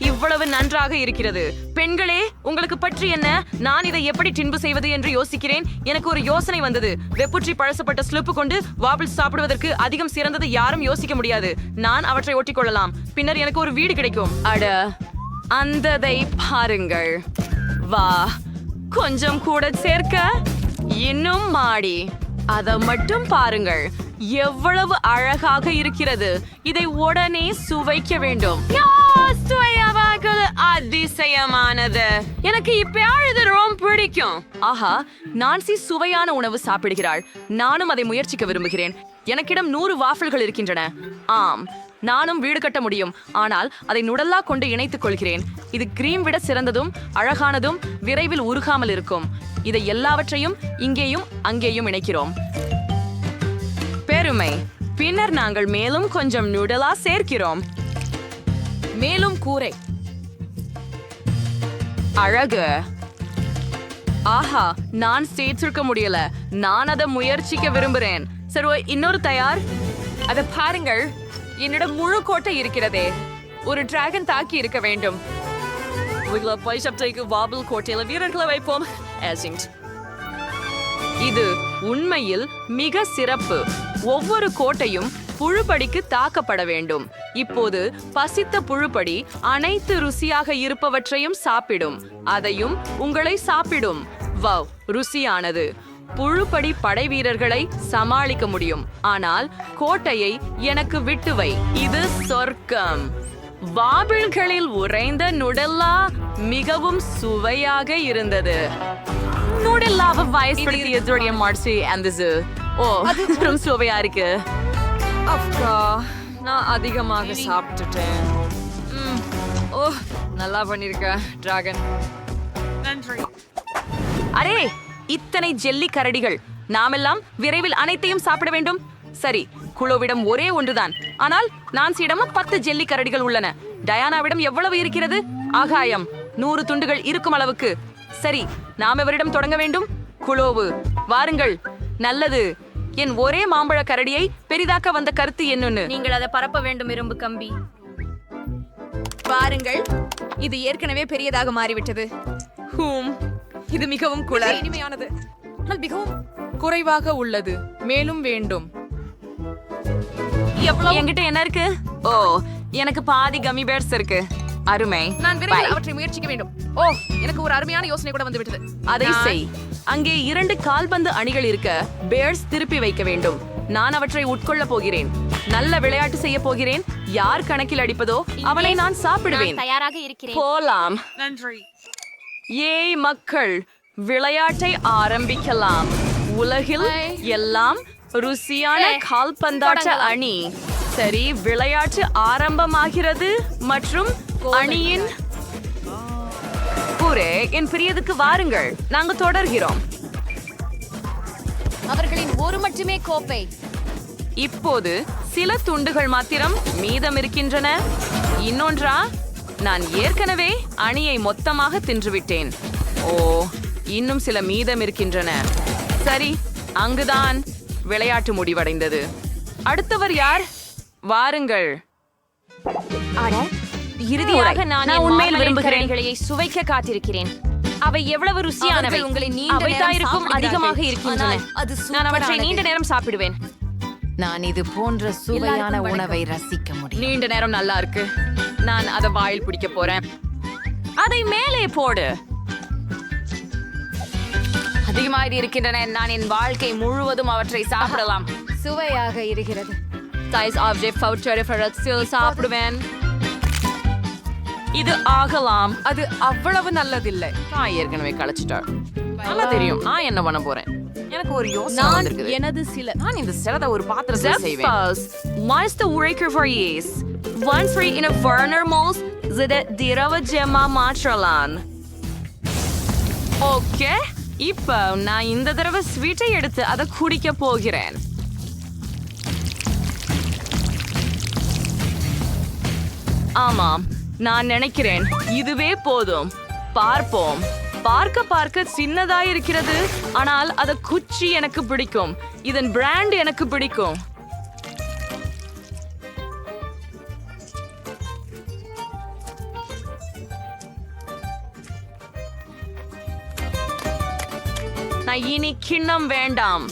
இவ்வளவு நன்றாக இருக்கிறது. பெண்களே, உங்களுக்கு பற்றி என்ன? நான் இதை எப்படி டின்பு செய்வது என்று யோசிக்கிறேன். எனக்கு ஒரு யோசனை வந்தது. வெப்புற்றி பழசப்பட்ட ஸ்லிப்பு கொண்டு வாபிள் சாப்பிடுவதற்கு அதிகம் சிறந்தது யாரும் யோசிக்க முடியாது. நான் அவற்றை ஒட்டிக்கொள்ளலாம். பின்னர் எனக்கு ஒரு வீடு கிடைக்கும். அட, அந்ததை பாருங்கள். வா, கொஞ்சம் கூட சேர்க்க. இன்னும் மாடி. அதை மட்டும் பாருங்கள். எவ்வளவு அழகாக இருக்கிறது. இதை உடனே சுவைக்க வேண்டும். அதிசயமானது. எனக்கு இப்ப ரொம்ப பிடிக்கும். ஆஹா, நான்சி சுவையான உணவு சாப்பிடுகிறாள். நானும் அதை முயற்சிக்க விரும்புகிறேன். எனக்கிடம் 100 வாஃபிள்கள் இருக்கின்றன. ஆம், நானும் வீடு கட்ட முடியும். ஆனால் அதை நுடல்லா கொண்டு இணைத்துக் கொள்கிறேன். இது கிரீம் விட சிறந்ததும் அழகானதும் விரைவில் உருகாமல் இருக்கும். இதை எல்லாவற்றையும் இங்கேயும் அங்கேயும் இணைக்கிறோம். பெருமை. பின்னர் நாங்கள் மேலும் கொஞ்சம் நுடலா சேர்க்கிறோம். மேலும் கூரை. அழகு. ஆஹா, நான் சேர்த்திருக்க முடியல. நான் அதை முயற்சிக்க விரும்புகிறேன். சரி, இன்னொரு தயார். அதை பாருங்கள். என்னிடம் முழு கோட்டை இருக்கிறதே. ஒரு டிராகன் தாக்கி இருக்க வேண்டும். வாபிள் கோட்டையில வீரர்களை வைப்போம். இது உண்மையில் மிக சிறப்பு. ஒவ்வொரு கோட்டையும் புழுப்படிக்கு தாக்கப்பட வேண்டும். இப்போது பசித்த புழுப்படி அனைத்து ருசியாக இருப்பவற்றையும் சாப்பிடும். அதையும் உங்களை சாப்பிடும். வவ், ருசியானது. புழுப்படி படை வீரர்களை சமாளிக்க முடியும். ஆனால் கோட்டையை எனக்கு விட்டுவை. இது சொர்க்கம். வாபிள்களில் உறைந்த நுடல்லா மிகவும் சுவையாக இருந்தது. நுடல்லாவை வயசுபடுத்திய மார்சி அந்தது. ஓ, ரொம்ப சுவையா இருக்கு. அக்கா, நான் அதிகமாக சாப்பிட்டுட்டேன். ஓ, நல்லா பண்ணிருக்க டிராகன். நன்றி. அரே, இத்தனை ஜெல்லி கரடிகள். நாமெல்லாம் விரைவில் அனைத்தையும் சாப்பிட வேண்டும். சரி, குளோவிடம் ஒரே ஒன்றுதான். ஆனால் நான்சியிடமும் 10 ஜெல்லி கரடிகள் உள்ளன. டயானாவிடம் எவ்வளவு இருக்கிறது? ஆகாயம் 100 துண்டுகள் இருக்கும் அளவுக்கு. சரி, நாம் எவரிடம் தொடங்க வேண்டும்? குளோவு, வாருங்கள். நல்லது. என் ஒரே மாம்பழ கரடியை பெரிதாக்க வந்த கருத்து என்னன்னு. நீங்கள் அதை பரப்ப வேண்டும். இரும்பு கம்பி. பாருங்கள், இது ஏற்கனவே பெரியதாக மாறிவிட்டது. இது மிகவும் இனிமையானது. மிகவும் குறைவாக உள்ளது. மேலும் வேண்டும். என்கிட்ட என்ன இருக்கு? ஓ, எனக்கு பாதி கம்மி பேர்ஸ் இருக்கு. அருமை. நான் விரைவில் அவற்றை முயற்சிக்க வேண்டும். ஓ, எனக்கு ஒரு அருமையான யோசனை கூட வந்து விட்டது. அதை செய். அங்கே 2 கால்பந்து அணிகள் இருக்க பேர்ஸ் திருப்பி வைக்க வேண்டும். நான் அவற்றை உட்கொள்ள போகிறேன். நல்ல விளையாட்டு செய்ய போகிறேன். யார் கணக்கில் அடிப்பதோ அவனை நான் சாப்பிடுவேன். தயாராக இருக்கிறேன். போலாம். நன்றி. ஏய் மக்கள், விளையாட்டை ஆரம்பிக்கலாம். உலகில் எல்லாம் ருசியான கால்பந்தாட்ட அணி. சரி, விளையாட்டு ஆரம்பமாகிறது. மற்றும் அணியின் பூரே, என் பிரியதுக்கு வாருங்கள். நாங்க தொடர்கிறோம். அவர்களின் ஒரு மட்டுமே கோப்பை. இப்போது சில துண்டுகள் மாத்திரம் மீதம் இருக்கின்றன. இன்னொன்றா, நான் ஏற்கனவே அணியை மொத்தமாக தின்றுவிட்டேன். ஓ, இன்னும் சில மீதம் இருக்கின்றன. சரி, அங்குதான் விளையாட்டு முடிவடைந்தது. அடுத்தவர் யார்? வாருங்கள். இறுதியாக நான் உண்மையில் விரும்புகிறேன் சுவைக்க காத்திருக்கிறேன். அவை எவ்வளவு ருசியானவை. அவை தாயிருக்கும் அதிகமாக இருக்கின்றன. நான் அவற்றை நீண்ட நேரம் சாப்பிடுவேன். நான் இது போன்ற சுவையான உணவை ரசிக்க முடியும். நீண்ட நேரம் நல்லா இருக்கு. நான் அதை வாயில் பிடிக்க போறேன். அதை மேலே போடு. அதிகமாக இருக்கின்றன. நான் என் வாழ்க்கை முழுவதும் அவற்றை சாப்பிடலாம். சுவையாக இருக்கிறது. சாப்பிடுவேன். இது ஆகலாம். அது அவ்வளவு நல்லதில்லை. நான் ஏற்கனவே கழிச்சிட்டாள். நல்லா தெரியும் நான் என்ன பண்ண போறேன். எனக்கு ஒரு யோசனை வந்திருக்குது. நான் இந்த சிலதை ஒரு பாத்திரத்துல செய்வேன். Meiste Urekervaries. Once free in a Werner Mols, zide dirava gemma matralan. Okay, இப்போ நான் இந்த தடவை ஸ்வீட்டை எடுத்து அதை குடிக்க போகிறேன். ஆமாம், நான் நினைக்கிறேன் இதுவே போதும். பார்ப்போம். பார்க்க சின்னதாய் இருக்கிறது, ஆனால் அத குச்சி எனக்கு பிடிக்கும். இதன் பிராண்ட் எனக்கு பிடிக்கும். நான் இனி கிண்ணம் வேண்டாம்.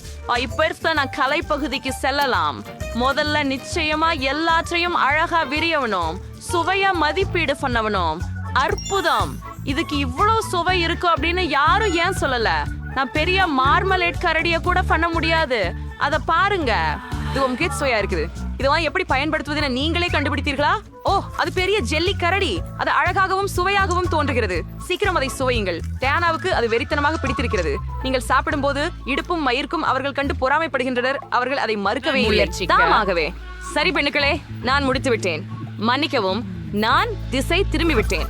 இப்ப நான் கலை பகுதிக்கு செல்லலாம். முதல்ல நிச்சயமா எல்லாற்றையும் அழகா விரியவனும் சுவையா மதிப்பீடு பண்ணவனும். அற்புதம், இதுக்கு இவ்வளவு சுவை இருக்கும் அப்படின்னு யாரும் ஏன் சொல்லல? நான் பெரிய மார்மலேட் கரடிய கூட பண்ண முடியாது. அத பாருங்க, இது உங்களுக்கு சுவையா இருக்குது. இதெல்லாம் எப்படி பயன்படுத்துவதுன்னு நீங்களே கண்டுபிடித்தீர்களா? ஓ, அது பெரிய ஜெல்லி கரடி. அது அழகாகவும் சுவையாகவும் தோன்றுகிறது. சீக்கிரம் அதை சுவையுங்கள். டயானாவுக்கு அது வெறித்தனமாக பிடித்திருக்கிறது. நீங்கள் சாப்பிடும் போது இடுப்பும் மயிர்க்கும் அவர்கள் கண்டு பொறாமைப்படுகின்றனர். அவர்கள் அதை மறுக்கவே இல்லை. தாமாகவே. சரி பெண்ணுக்களே, நான் முடித்து விட்டேன். மன்னிக்கவும், நான் திசை திரும்பி விட்டேன்.